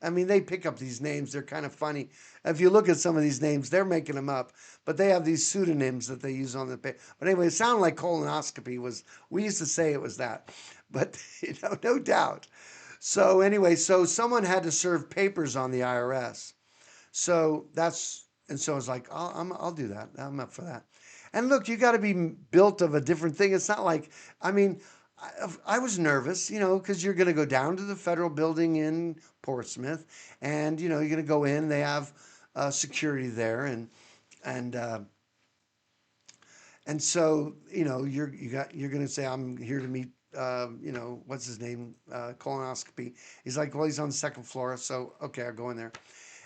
They pick up these names. They're kind of funny. If you look at some of these names, they're making them up, but they have these pseudonyms that they use on the paper. But anyway, it sounded like colonoscopy we used to say it was that, but no doubt. So anyway, so someone had to serve papers on the IRS. So I was like, I'll do that. I'm up for that. And look, you got to be built of a different thing. It's not like, I was nervous, because you're going to go down to the federal building in Portsmouth, and you're going to go in. They have security there, and and so you're going to say, I'm here to meet, what's his name, colonoscopy. He's like, well, he's on the second floor, so okay, I'll go in there.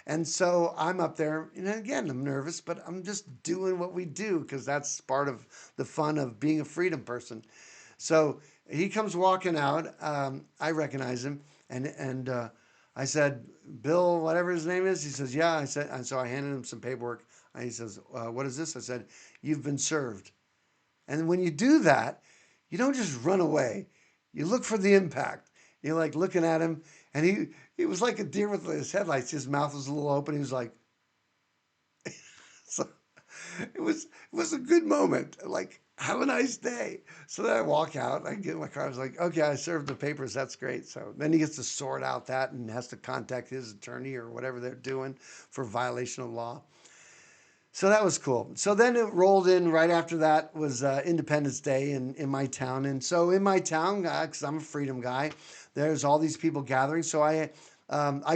And so I'm up there, and again, I'm nervous, but I'm just doing what we do because that's part of the fun of being a freedom person. So he comes walking out. I recognize him, and I said, "Bill, whatever his name is." He says, "Yeah." I said, and so I handed him some paperwork. And he says, "What is this?" I said, "You've been served." And when you do that, you don't just run away. You look for the impact. You're like looking at him, and he was like a deer with his headlights. His mouth was a little open. He was like, so it was a good moment. Like, have a nice day. So then I walk out. I get in my car. I was like, okay, I served the papers. That's great. So then he gets to sort out that and has to contact his attorney or whatever they're doing for violation of law. So that was cool. So then it rolled in right after that was Independence Day in my town. And so in my town, because I'm a freedom guy, there's all these people gathering. So I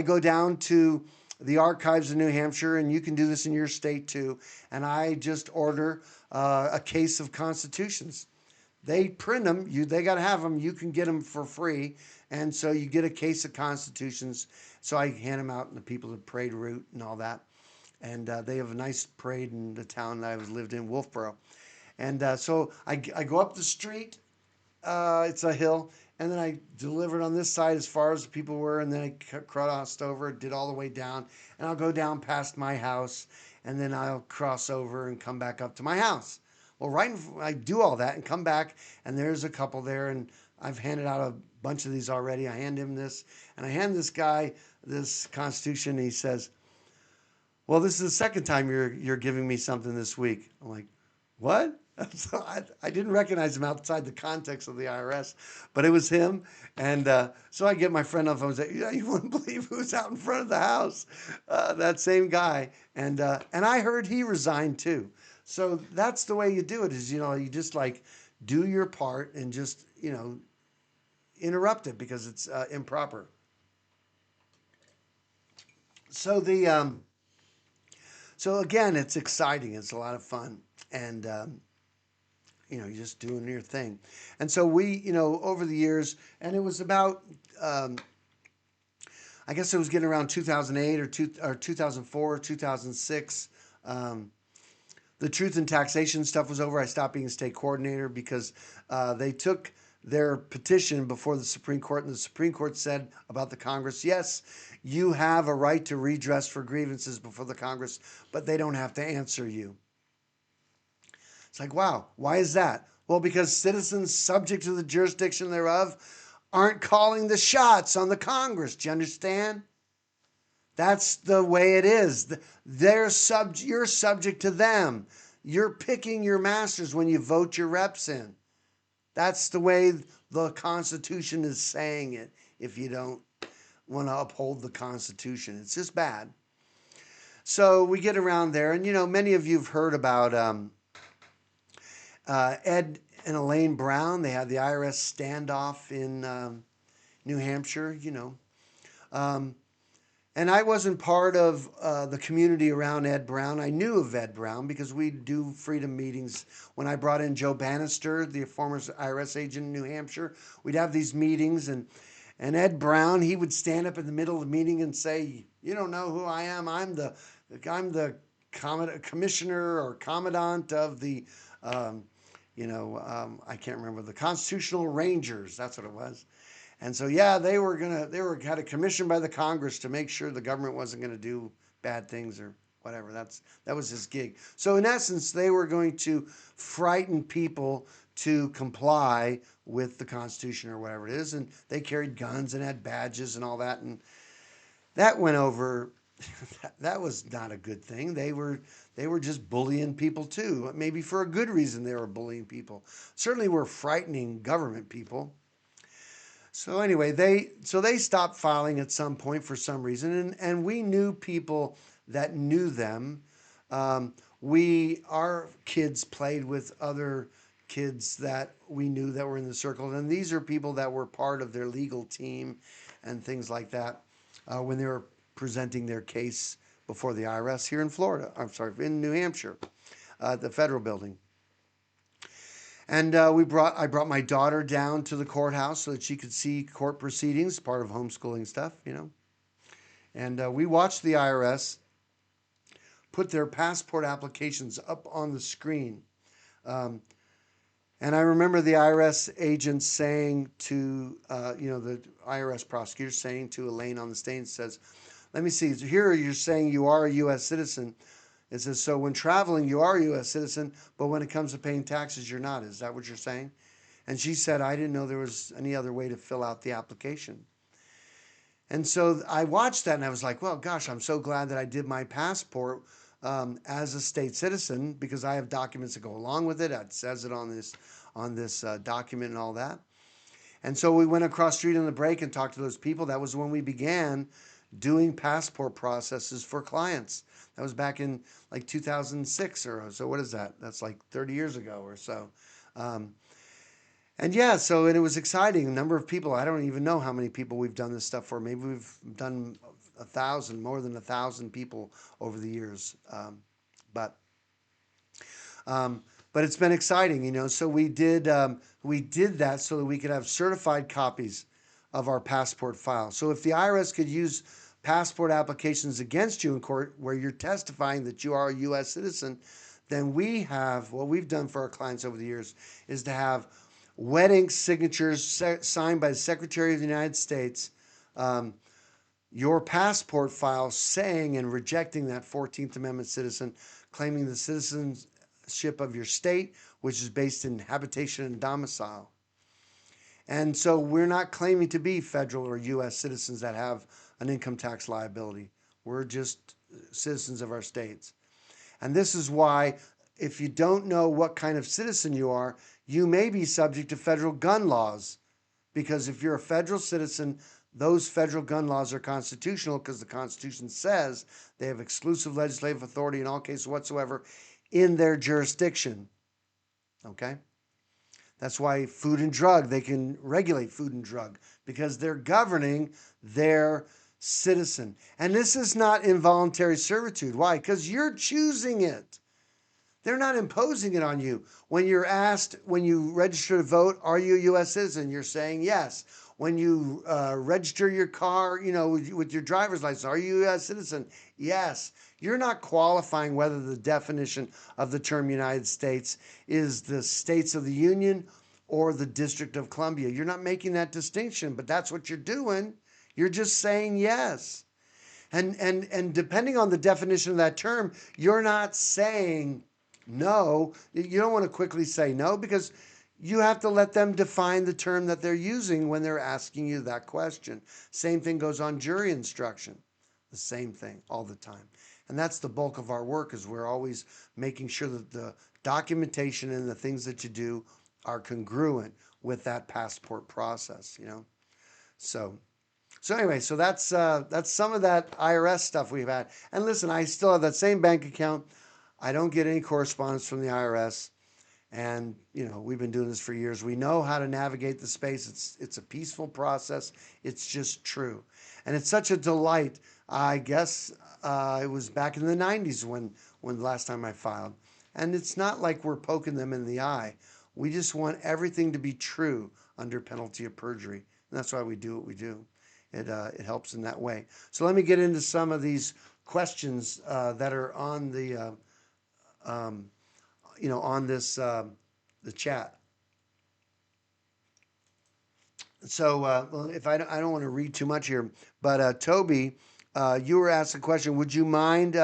go down to the archives in New Hampshire, and you can do this in your state too. And I just order a case of constitutions. They print them. They got to have them. You can get them for free. And so you get a case of constitutions. So I hand them out, and the people that parade route and all that. And they have a nice parade in the town that I was lived in, Wolfboro. And so I go up the street. It's a hill, and then I delivered on this side as far as the people were, and then I crossed over, did all the way down, and I'll go down past my house, and then I'll cross over and come back up to my house. Well, I do all that and come back, and there's a couple there, and I've handed out a bunch of these already. I hand him this, and I hand this guy this Constitution, and he says, well, this is the second time you're giving me something this week. I'm like, what? So I didn't recognize him outside the context of the IRS, but it was him. And so I get my friend on the phone and say, yeah, you wouldn't believe who's out in front of the house. That same guy. And I heard he resigned too. So that's the way you do it is, you just like do your part and just, interrupt it because it's improper. So so again, it's exciting. It's a lot of fun. And, you're just doing your thing. And so we, over the years, and it was about, I guess it was getting around 2008 or 2004 or 2006. The truth and taxation stuff was over. I stopped being a state coordinator because they took their petition before the Supreme Court, and the Supreme Court said about the Congress, yes, you have a right to redress for grievances before the Congress, but they don't have to answer you. It's like, wow, why is that? Well, because citizens subject to the jurisdiction thereof aren't calling the shots on the Congress. Do you understand? That's the way it is. You're subject to them. You're picking your masters when you vote your reps in. That's the way the Constitution is saying it. If you don't want to uphold the Constitution, it's just bad. So we get around there, and many of you have heard about Ed and Elaine Brown. They had the IRS standoff in New Hampshire. And I wasn't part of the community around Ed Brown. I knew of Ed Brown because we do freedom meetings. When I brought in Joe Bannister, the former IRS agent in New Hampshire, we'd have these meetings. And Ed Brown, he would stand up in the middle of the meeting and say, you don't know who I am. I'm the commissioner or commandant of the, I can't remember, the Constitutional Rangers. That's what it was. And so, yeah, they had a commission by the Congress to make sure the government wasn't going to do bad things or whatever. That was his gig. So in essence, they were going to frighten people to comply with the Constitution or whatever it is. And they carried guns and had badges and all that. And that went over. That was not a good thing. They were just bullying people too. Maybe for a good reason they were bullying people. Certainly were frightening government people. So anyway, they stopped filing at some point for some reason, and we knew people that knew them. Our kids played with other kids that we knew that were in the circle. And these are people that were part of their legal team and things like that when they were presenting their case before the IRS here in Florida. I'm sorry, in New Hampshire, the federal building. And I brought my daughter down to the courthouse so that she could see court proceedings, part of homeschooling stuff, you know. And we watched the IRS put their passport applications up on the screen. And I remember the IRS agent saying to, the IRS prosecutor saying to Elaine on the stage, says, let me see, here you're saying you are a U.S. citizen. It says, so when traveling, you are a U.S. citizen, but when it comes to paying taxes, you're not. Is that what you're saying? And she said, I didn't know there was any other way to fill out the application. And so I watched that and I was like, well, gosh, I'm so glad that I did my passport as a state citizen, because I have documents that go along with it. It says it on this document and all that. And so we went across the street on the break and talked to those people. That was when we began doing passport processes for clients. That was back in like 2006 or so. What is that? That's like 30 years ago or so. And it was exciting. A number of people, I don't even know how many people we've done this stuff for. Maybe we've done 1,000, more than 1,000 people over the years. But it's been exciting, you know. So we did that so that we could have certified copies of our passport file. So if the IRS could use passport applications against you in court where you're testifying that you are a U.S. citizen, then what we've done for our clients over the years is to have wet ink signatures signed by the Secretary of the United States, your passport file saying and rejecting that 14th Amendment citizen, claiming the citizenship of your state, which is based in habitation and domicile. And so we're not claiming to be federal or U.S. citizens that have an income tax liability. We're just citizens of our states. And this is why, if you don't know what kind of citizen you are, you may be subject to federal gun laws. Because if you're a federal citizen, those federal gun laws are constitutional because the Constitution says they have exclusive legislative authority in all cases whatsoever in their jurisdiction. Okay? That's why food and drug, they can regulate food and drug because they're governing their citizen. And this is not involuntary servitude. Why? Because you're choosing it. They're not imposing it on you. When you're asked, when you register to vote, are you a U.S. citizen? You're saying yes. When you register your car, with your driver's license, are you a U.S. citizen? Yes. You're not qualifying whether the definition of the term United States is the states of the Union or the District of Columbia. You're not making that distinction, but that's what you're doing. You're just saying yes. And depending on the definition of that term, you're not saying no. You don't want to quickly say no because you have to let them define the term that they're using when they're asking you that question. Same thing goes on jury instruction. The same thing all the time. And that's the bulk of our work, is we're always making sure that the documentation and the things that you do are congruent with that passport process, So anyway, so that's some of that IRS stuff we've had. And listen, I still have that same bank account. I don't get any correspondence from the IRS. And, we've been doing this for years. We know how to navigate the space. It's a peaceful process. It's just true. And it's such a delight. I guess it was back in the 90s when the last time I filed. And it's not like we're poking them in the eye. We just want everything to be true under penalty of perjury. And that's why we do what we do. It helps in that way. So let me get into some of these questions that are on the on this the chat. So if I don't want to read too much here, but Toby, you were asked a question. Would you mind?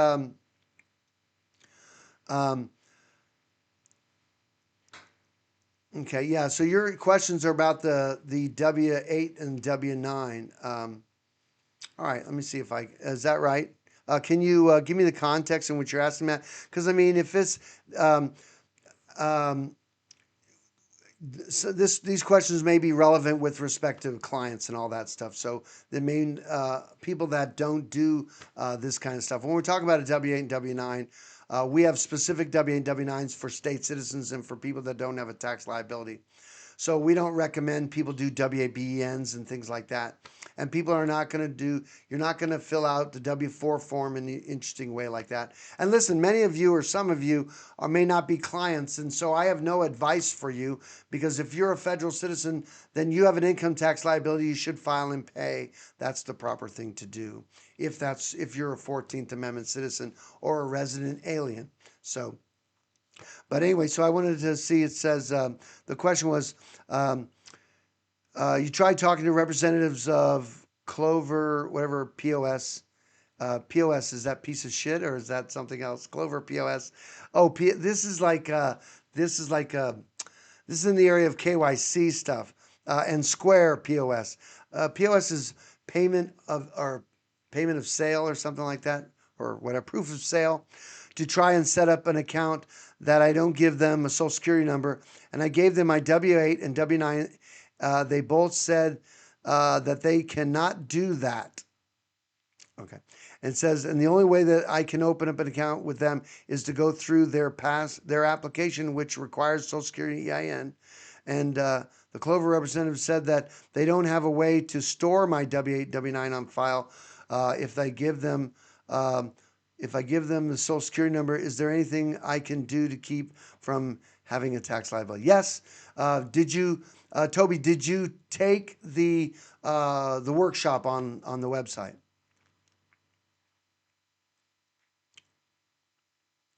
Okay, yeah. So your questions are about the W-8 and W-9. All right, let me see if is that right? Can you give me the context in which you're asking that? Because if it's so these questions may be relevant with respect to clients and all that stuff. So the main people that don't do this kind of stuff. When we're talking about a W-8 and W-9, We have specific W-8 and W-9s for state citizens and for people that don't have a tax liability. So we don't recommend people do W-8BENs and things like that. And people are not going to do, you're not going to fill out the W-4 form in an interesting way like that. And listen, many of you or some of you may not be clients. And so I have no advice for you, because if you're a federal citizen, then you have an income tax liability. You should file and pay. That's the proper thing to do if you're a 14th Amendment citizen or a resident alien. So, but anyway, so I wanted to see, it says, the question was, you tried talking to representatives of Clover, whatever, POS. POS, is that piece of shit or is that something else? Clover POS. Oh, this is like, this is like, this is in the area of KYC stuff. And Square POS. POS is payment of sale or something like that, or whatever, proof of sale, to try and set up an account that I don't give them a social security number. And I gave them my W-8 and W-9. They both said that they cannot do that. Okay. And it says, and the only way that I can open up an account with them is to go through their application, which requires social security EIN. And the Clover representative said that they don't have a way to store my W-8, W-9 on file if I give them the social security number. Is there anything I can do to keep from having a tax liability? Yes. Toby, did you take the workshop on the website?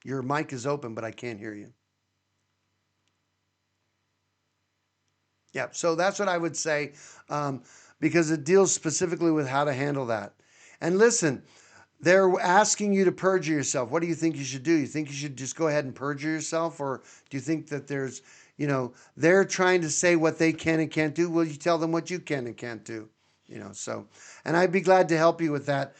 Your mic is open, but I can't hear you. Yeah, so that's what I would say, because it deals specifically with how to handle that. And listen, they're asking you to perjure yourself. What do you think you should do? You think you should just go ahead and perjure yourself? Or do you think that there's, they're trying to say what they can and can't do? Well, you tell them what you can and can't do, so, and I'd be glad to help you with that.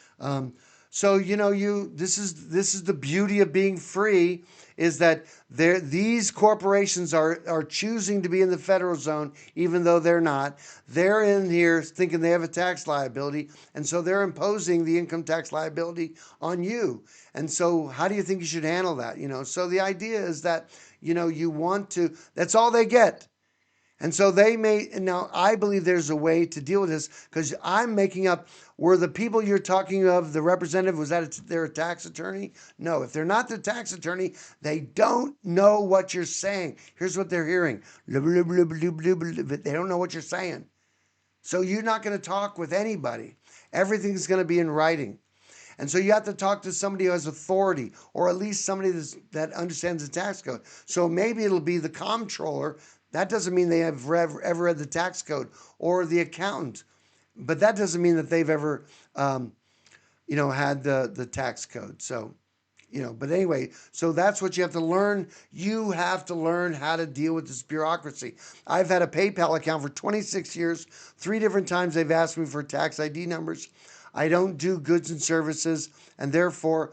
So, this is the beauty of being free, is that these corporations are choosing to be in the federal zone, even though they're not. They're in here thinking they have a tax liability, and so they're imposing the income tax liability on you. And so how do you think you should handle that? So the idea is that, you want to, that's all they get. And so now I believe there's a way to deal with this, because I'm making up, were the people you're talking of, the representative, was that they're a tax attorney? No, if they're not the tax attorney, they don't know what you're saying. Here's what they're hearing. They don't know what you're saying. So you're not going to talk with anybody. Everything's going to be in writing. And so you have to talk to somebody who has authority, or at least somebody that understands the tax code. So maybe it'll be the comptroller. That doesn't mean they have ever read the tax code, or the accountant. But that doesn't mean that they've ever, had the tax code. So, but anyway, so that's what you have to learn. You have to learn how to deal with this bureaucracy. I've had a PayPal account for 26 years. 3 different times they've asked me for tax ID numbers. I don't do goods and services, and therefore,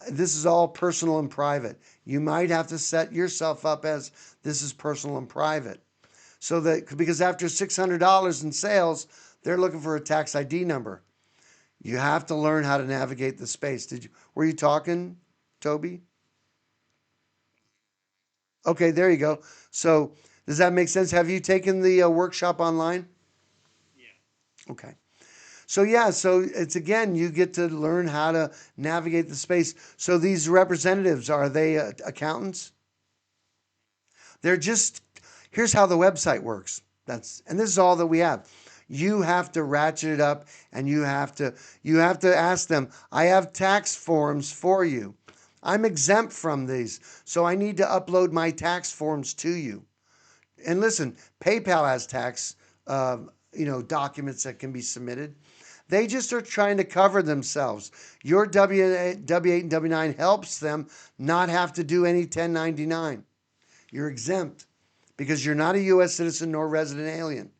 this is all personal and private. You might have to set yourself up as this is personal and private. So that, because after $600 in sales, they're looking for a tax ID number. You have to learn how to navigate the space. Were you talking, Toby? Okay, there you go. So does that make sense? Have you taken the workshop online? Yeah. Okay. So yeah, so it's, again, you get to learn how to navigate the space. So these representatives, are they accountants? They're just, here's how the website works. And this is all that we have. You have to ratchet it up, and you have to ask them, I have tax forms for you. I'm exempt from these, so I need to upload my tax forms to you. And listen, PayPal has tax, documents that can be submitted. They just are trying to cover themselves. Your W-8 and W-9 helps them not have to do any 1099. You're exempt because you're not a U.S. citizen nor resident alien.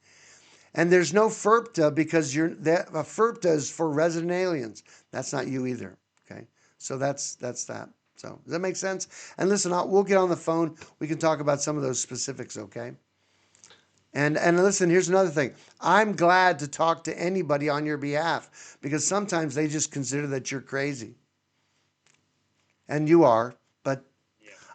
And there's no FERPTA, because FERPTA is for resident aliens. That's not you either. Okay, so that's that. So does that make sense? And listen, we'll get on the phone. We can talk about some of those specifics. Okay. And listen, here's another thing. I'm glad to talk to anybody on your behalf, because sometimes they just consider that you're crazy. And you are,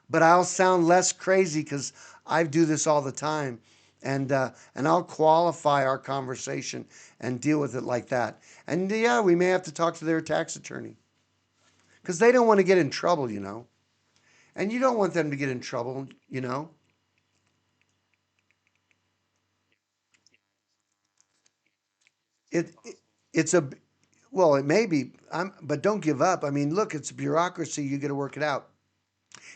but I'll sound less crazy because I do this all the time, and I'll qualify our conversation and deal with it like that. And yeah, we may have to talk to their tax attorney because they don't want to get in trouble, and you don't want them to get in trouble. It it's a well, it may be, but don't give up. I mean, look, it's bureaucracy. You got to work it out.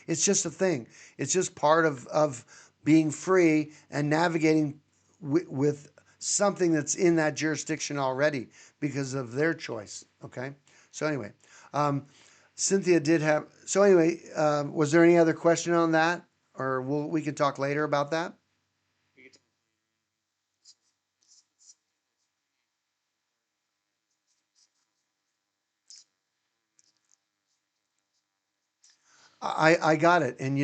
It's just a thing. It's just part of being free and navigating with something that's in that jurisdiction already because of their choice. Okay. So anyway, um, Cynthia did have. So anyway, was there any other question on that, or we can talk later about that? I got it, and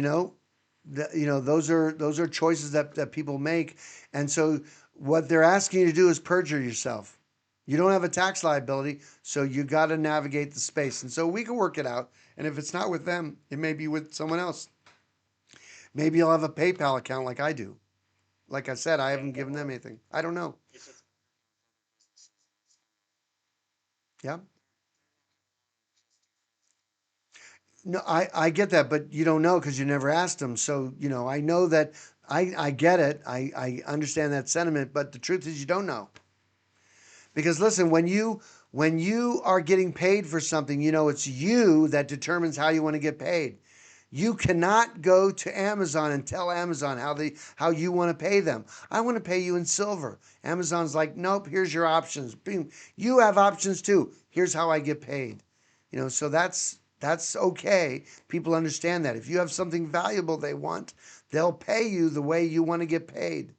those are choices that people make, and so what they're asking you to do is perjure yourself. You don't have a tax liability, so you got to navigate the space, and so we can work it out. And if it's not with them, it may be with someone else. Maybe you'll have a PayPal account like I do. Like I said, I haven't given them anything. I don't know. Yeah. No, I get that, but you don't know because you never asked them. So, I know that I get it. I understand that sentiment, but the truth is you don't know. Because listen, when you are getting paid for something, it's you that determines how you want to get paid. You cannot go to Amazon and tell Amazon how you want to pay them. I want to pay you in silver. Amazon's like, nope, here's your options. Boom. You have options too. Here's how I get paid. So that's okay. People understand that. If you have something valuable they want, they'll pay you the way you want to get paid.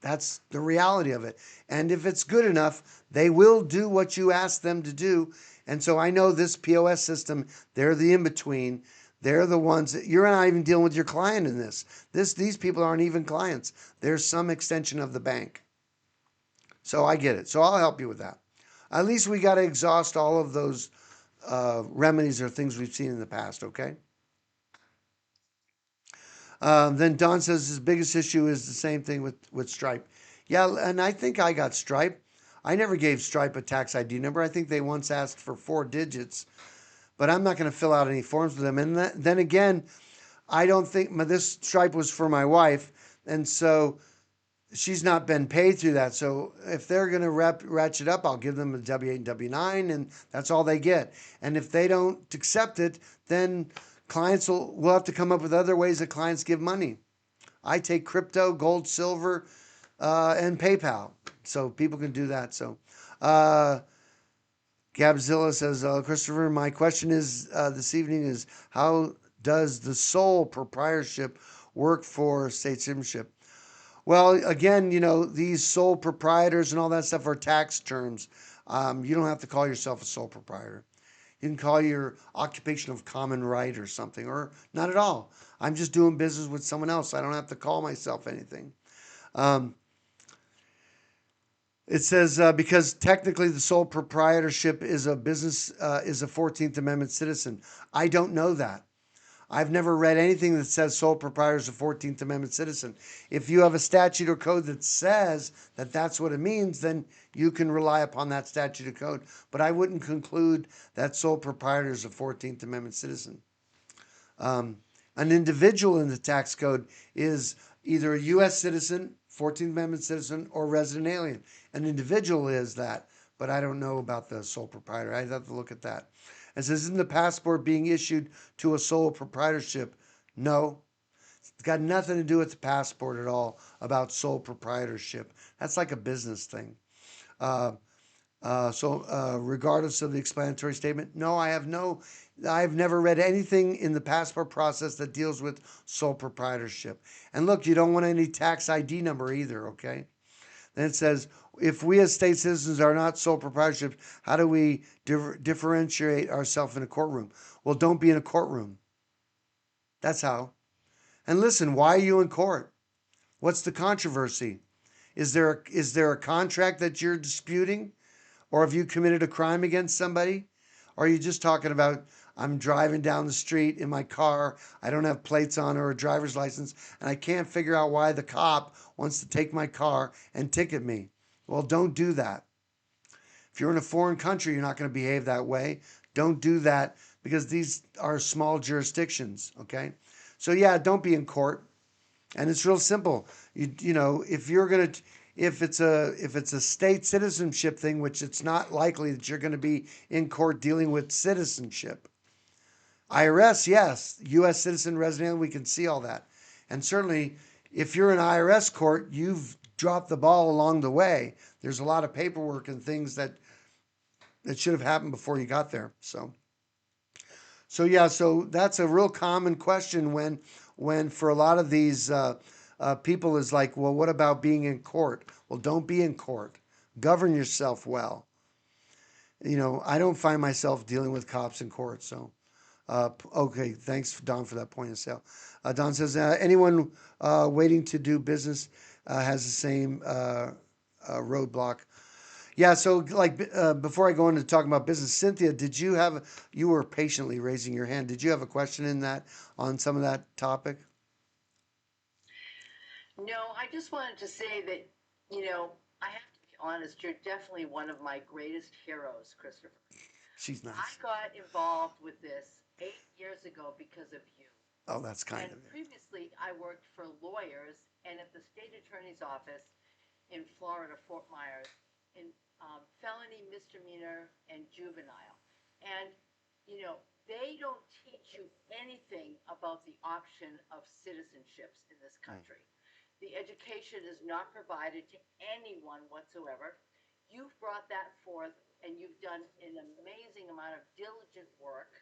That's the reality of it. And if it's good enough, they will do what you ask them to do. And so I know this POS system, they're the in between. They're the ones that you're not even dealing with your client in this. These people aren't even clients. They're some extension of the bank. So I get it. So I'll help you with that. At least we got to exhaust all of those remedies or things we've seen in the past, okay? Then Don says his biggest issue is the same thing with Stripe. Yeah, and I think I got Stripe. I never gave Stripe a tax ID number. I think they once asked for 4 digits, but I'm not going to fill out any forms with them. And then again, I don't think this Stripe was for my wife, and so she's not been paid through that. So if they're going to ratchet up, I'll give them a W-8 and W-9, and that's all they get. And if they don't accept it, then clients will have to come up with other ways that clients give money. I take crypto, gold, silver, and PayPal, so people can do that. So, Gabzilla says, Christopher, my question is this evening is how does the sole proprietorship work for state citizenship? Well, again, these sole proprietors and all that stuff are tax terms. You don't have to call yourself a sole proprietor. You can call your occupation of common right or something, or not at all. I'm just doing business with someone else. I don't have to call myself anything. Um, it says because technically the sole proprietorship is a business is a 14th Amendment citizen. I don't know that. I've never read anything that says sole proprietor is a 14th Amendment citizen. If you have a statute or code that says that that's what it means, then you can rely upon that statute or code. But I wouldn't conclude that sole proprietor is a 14th Amendment citizen. An individual in the tax code is either a U.S. citizen, 14th Amendment citizen, or resident alien. An individual is that, but I don't know about the sole proprietor. I'd have to look at that. It says, isn't the passport being issued to a sole proprietorship? No. It's got nothing to do with the passport at all about sole proprietorship. That's like a business thing. Regardless of the explanatory statement, no, I've never read anything in the passport process that deals with sole proprietorship. And look, you don't want any tax ID number either, okay? Then it says, if we as state citizens are not sole proprietorships, how do we differentiate ourselves in a courtroom? Well, don't be in a courtroom. That's how. And listen, why are you in court? What's the controversy? Is there a contract that you're disputing? Or have you committed a crime against somebody? Or are you just talking about, I'm driving down the street in my car. I don't have plates on or a driver's license, and I can't figure out why the cop wants to take my car and ticket me. Well, don't do that. If you're in a foreign country, you're not going to behave that way. Don't do that because these are small jurisdictions, okay? So yeah, don't be in court. And it's real simple. You know, if it's a state citizenship thing, which it's not likely that you're going to be in court dealing with citizenship. IRS, yes, U.S. citizen, resident, we can see all that. And certainly, if you're in IRS court, you've dropped the ball along the way. There's a lot of paperwork and things that should have happened before you got there. So yeah, so that's a real common question when for a lot of these people is like, well, what about being in court? Well, don't be in court. Govern yourself well. You know, I don't find myself dealing with cops in court. So, okay, thanks, Don, for that point of sale. Don says, anyone waiting to do business has the same roadblock. Yeah, so like before I go into talking about business, Cynthia, you were patiently raising your hand. Did you have a question in that on some of that topic? No, I just wanted to say that, I have to be honest, you're definitely one of my greatest heroes, Christopher. She's I nice. got involved with this 8 years ago because of you. Oh, that's kind And of you. previously, I worked for lawyers and at the state attorney's office in Florida, Fort Myers, in felony, misdemeanor, and juvenile. And, they don't teach you anything about the option of citizenships in this country. The education is not provided to anyone whatsoever. You've brought that forth and you've done an amazing amount of diligent work.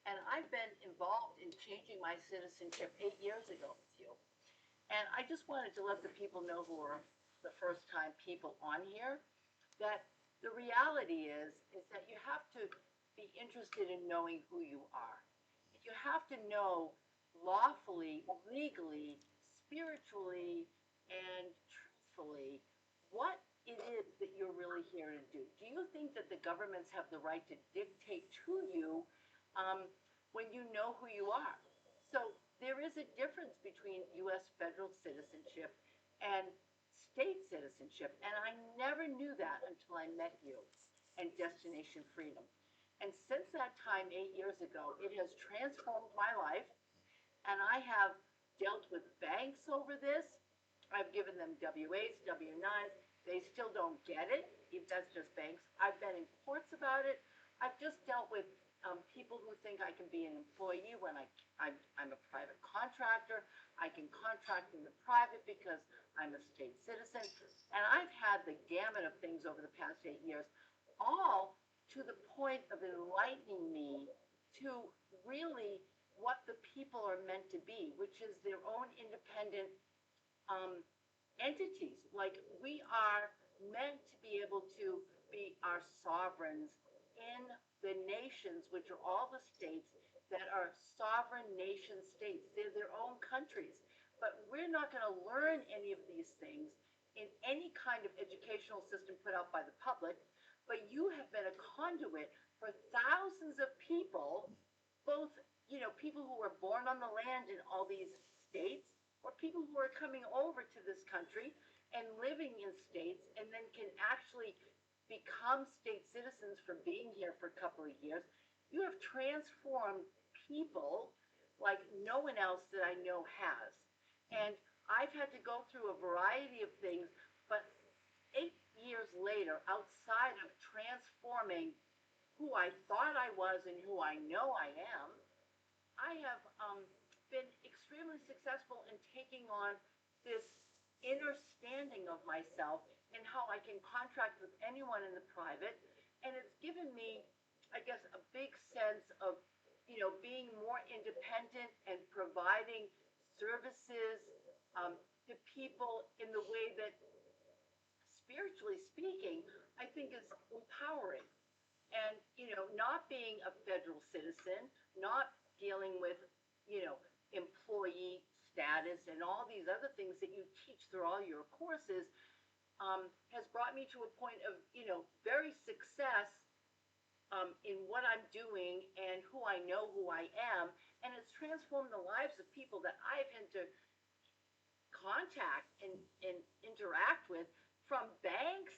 And I've been involved in changing my citizenship 8 years ago with you. And I just wanted to let the people know who are the first time people on here that the reality is that you have to be interested in knowing who you are. You have to know lawfully, legally, spiritually, and truthfully what it is that you're really here to do. Do you think that the governments have the right to dictate to you um, when you know who you are? So there is a difference between U.S. federal citizenship and state citizenship, and I never knew that until I met you and Destination Freedom. And since that time, 8 years ago, it has transformed my life. And I have dealt with banks over this. I've given them W-8s, W-9s. They still don't get it, if that's just banks. I've been in courts about it. I've just dealt with people who think I can be an employee when I'm a private contractor. I can contract in the private because I'm a state citizen. And I've had the gamut of things over the past 8 years, all to the point of enlightening me to really what the people are meant to be, which is their own independent um, entities. Like we are meant to be able to be our sovereigns in the nations, which are all the states that are sovereign nation states. They're their own countries. But we're not going to learn any of these things in any kind of educational system put out by the public. But you have been a conduit for thousands of people, both, people who were born on the land in all these states, or people who are coming over to this country and living in states and then can actually become state citizens for being here for a couple of years. You have transformed people like no one else that I know has. And I've had to go through a variety of things, but 8 years later, outside of transforming who I thought I was and who I know I am, I have been extremely successful in taking on this inner standing of myself and how I can contract with anyone in the private. And it's given me, I guess, a big sense of, being more independent and providing services to people in the way that, spiritually speaking, I think is empowering. And, not being a federal citizen, not dealing with, employee status and all these other things that you teach through all your courses has brought me to a point of, very success in what I'm doing and who I know who I am, and it's transformed the lives of people that I've had to contact and interact with, from banks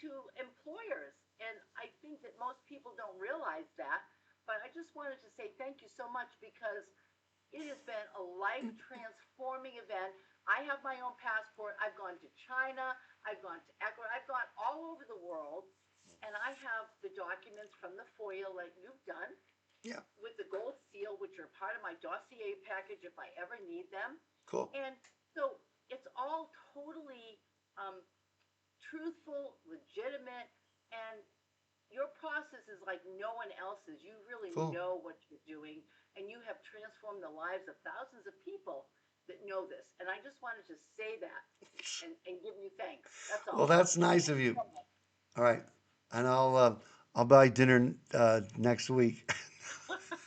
to employers. And I think that most people don't realize that. But I just wanted to say thank you so much, because it has been a life transforming event. I have my own passport. I've gone to China. I've gone to Ecuador. I've gone all over the world. And I have the documents from the FOIA like you've done, Yeah. with the gold seal, which are part of my dossier package if I ever need them. Cool. And so it's all totally truthful, legitimate, and your process is like no one else's. You really Cool. know what you're doing, and you have transformed the lives of thousands of people that know this. And I just wanted to say that and give you thanks. That's Well, all. that's nice of you. All right. And I'll buy dinner next week.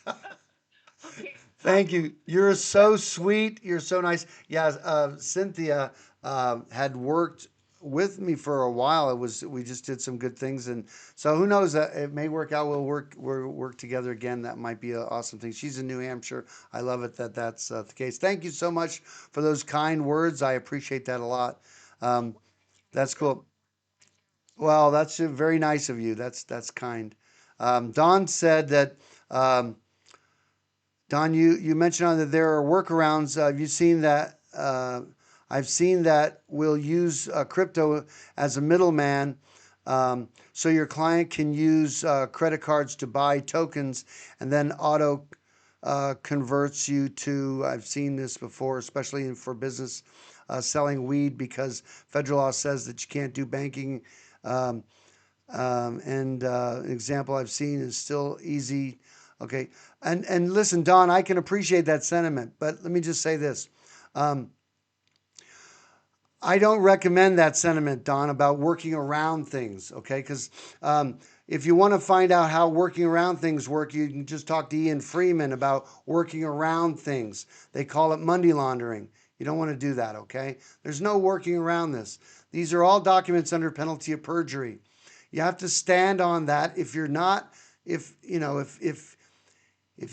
Okay. Thank you. You're so sweet. You're so nice. Yeah, Cynthia had worked with me for a while. We just did some good things, and so who knows? It may work out. We'll work together again. That might be an awesome thing. She's in New Hampshire. I love it that that's the case. Thank you so much for those kind words. I appreciate that a lot. Um, that's cool. Well, that's very nice of you. That's kind. Don said that. Don, you mentioned on that there are workarounds. Have you seen that? I've seen that we'll use crypto as a middleman, so your client can use credit cards to buy tokens, and then auto converts you to. I've seen this before, especially for business selling weed, because federal law says that you can't do banking. Um, and an example I've seen is still easy. Okay, and listen, Don, I can appreciate that sentiment, but let me just say this. Um, I don't recommend that sentiment, Don, about working around things, okay? Because if you want to find out how working around things work, you can just talk to Ian Freeman about working around things. They call it money laundering. You don't want to do that, okay? There's no working around this. These are all documents under penalty of perjury. You have to stand on that. If you're not, if you know, if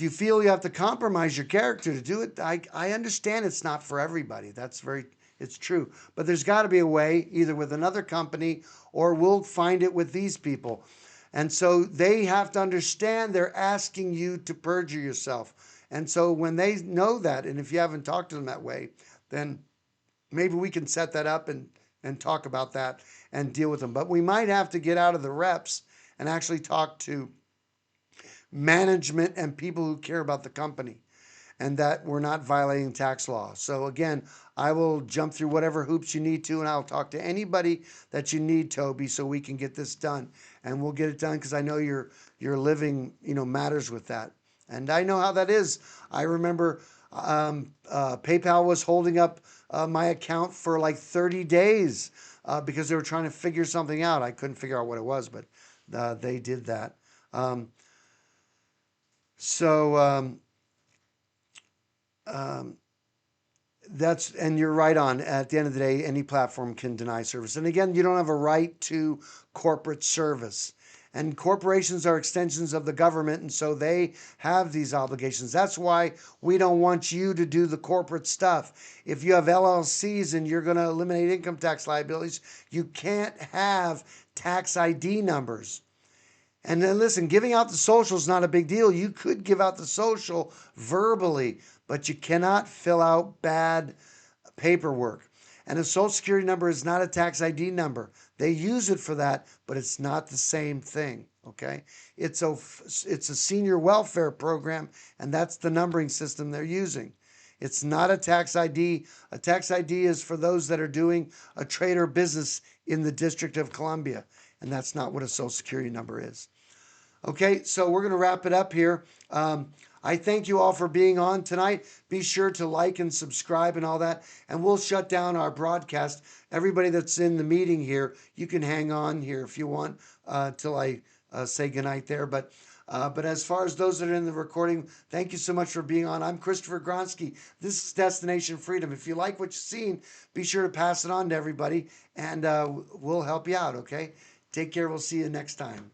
you feel you have to compromise your character to do it, I understand it's not for everybody. It's true. But there's got to be a way, either with another company or we'll find it with these people. And so they have to understand they're asking you to perjure yourself. And so when they know that, and if you haven't talked to them that way, then maybe we can set that up and talk about that and deal with them. But we might have to get out of the reps and actually talk to management and people who care about the company, and that we're not violating tax law. So again, I will jump through whatever hoops you need to, and I'll talk to anybody that you need, Toby, so we can get this done. And we'll get it done, because I know your living, matters with that. And I know how that is. I remember PayPal was holding up my account for like 30 days because they were trying to figure something out. I couldn't figure out what it was, but they did that. Um, so and you're right on. At the end of the day, any platform can deny service. And again, you don't have a right to corporate service. And corporations are extensions of the government, and so they have these obligations. That's why we don't want you to do the corporate stuff. If you have LLCs and you're going to eliminate income tax liabilities, you can't have tax ID numbers. And then listen, giving out the social is not a big deal. You could give out the social verbally, but you cannot fill out bad paperwork. And a social security number is not a tax ID number. They use it for that, but it's not the same thing. Okay, it's a senior welfare program, and that's the numbering system they're using. It's not a tax ID. A tax ID is for those that are doing a trade or business in the District of Columbia, and that's not what a social security number is. Okay, so we're going to wrap it up here. I thank you all for being on tonight. Be sure to like and subscribe and all that, and we'll shut down our broadcast. Everybody that's in the meeting here, you can hang on here if you want till I say goodnight there. But as far as those that are in the recording, thank you so much for being on. I'm Christopher Gronski. This is Destination Freedom. If you like what you've seen, be sure to pass it on to everybody, and we'll help you out, okay? Take care. We'll see you next time.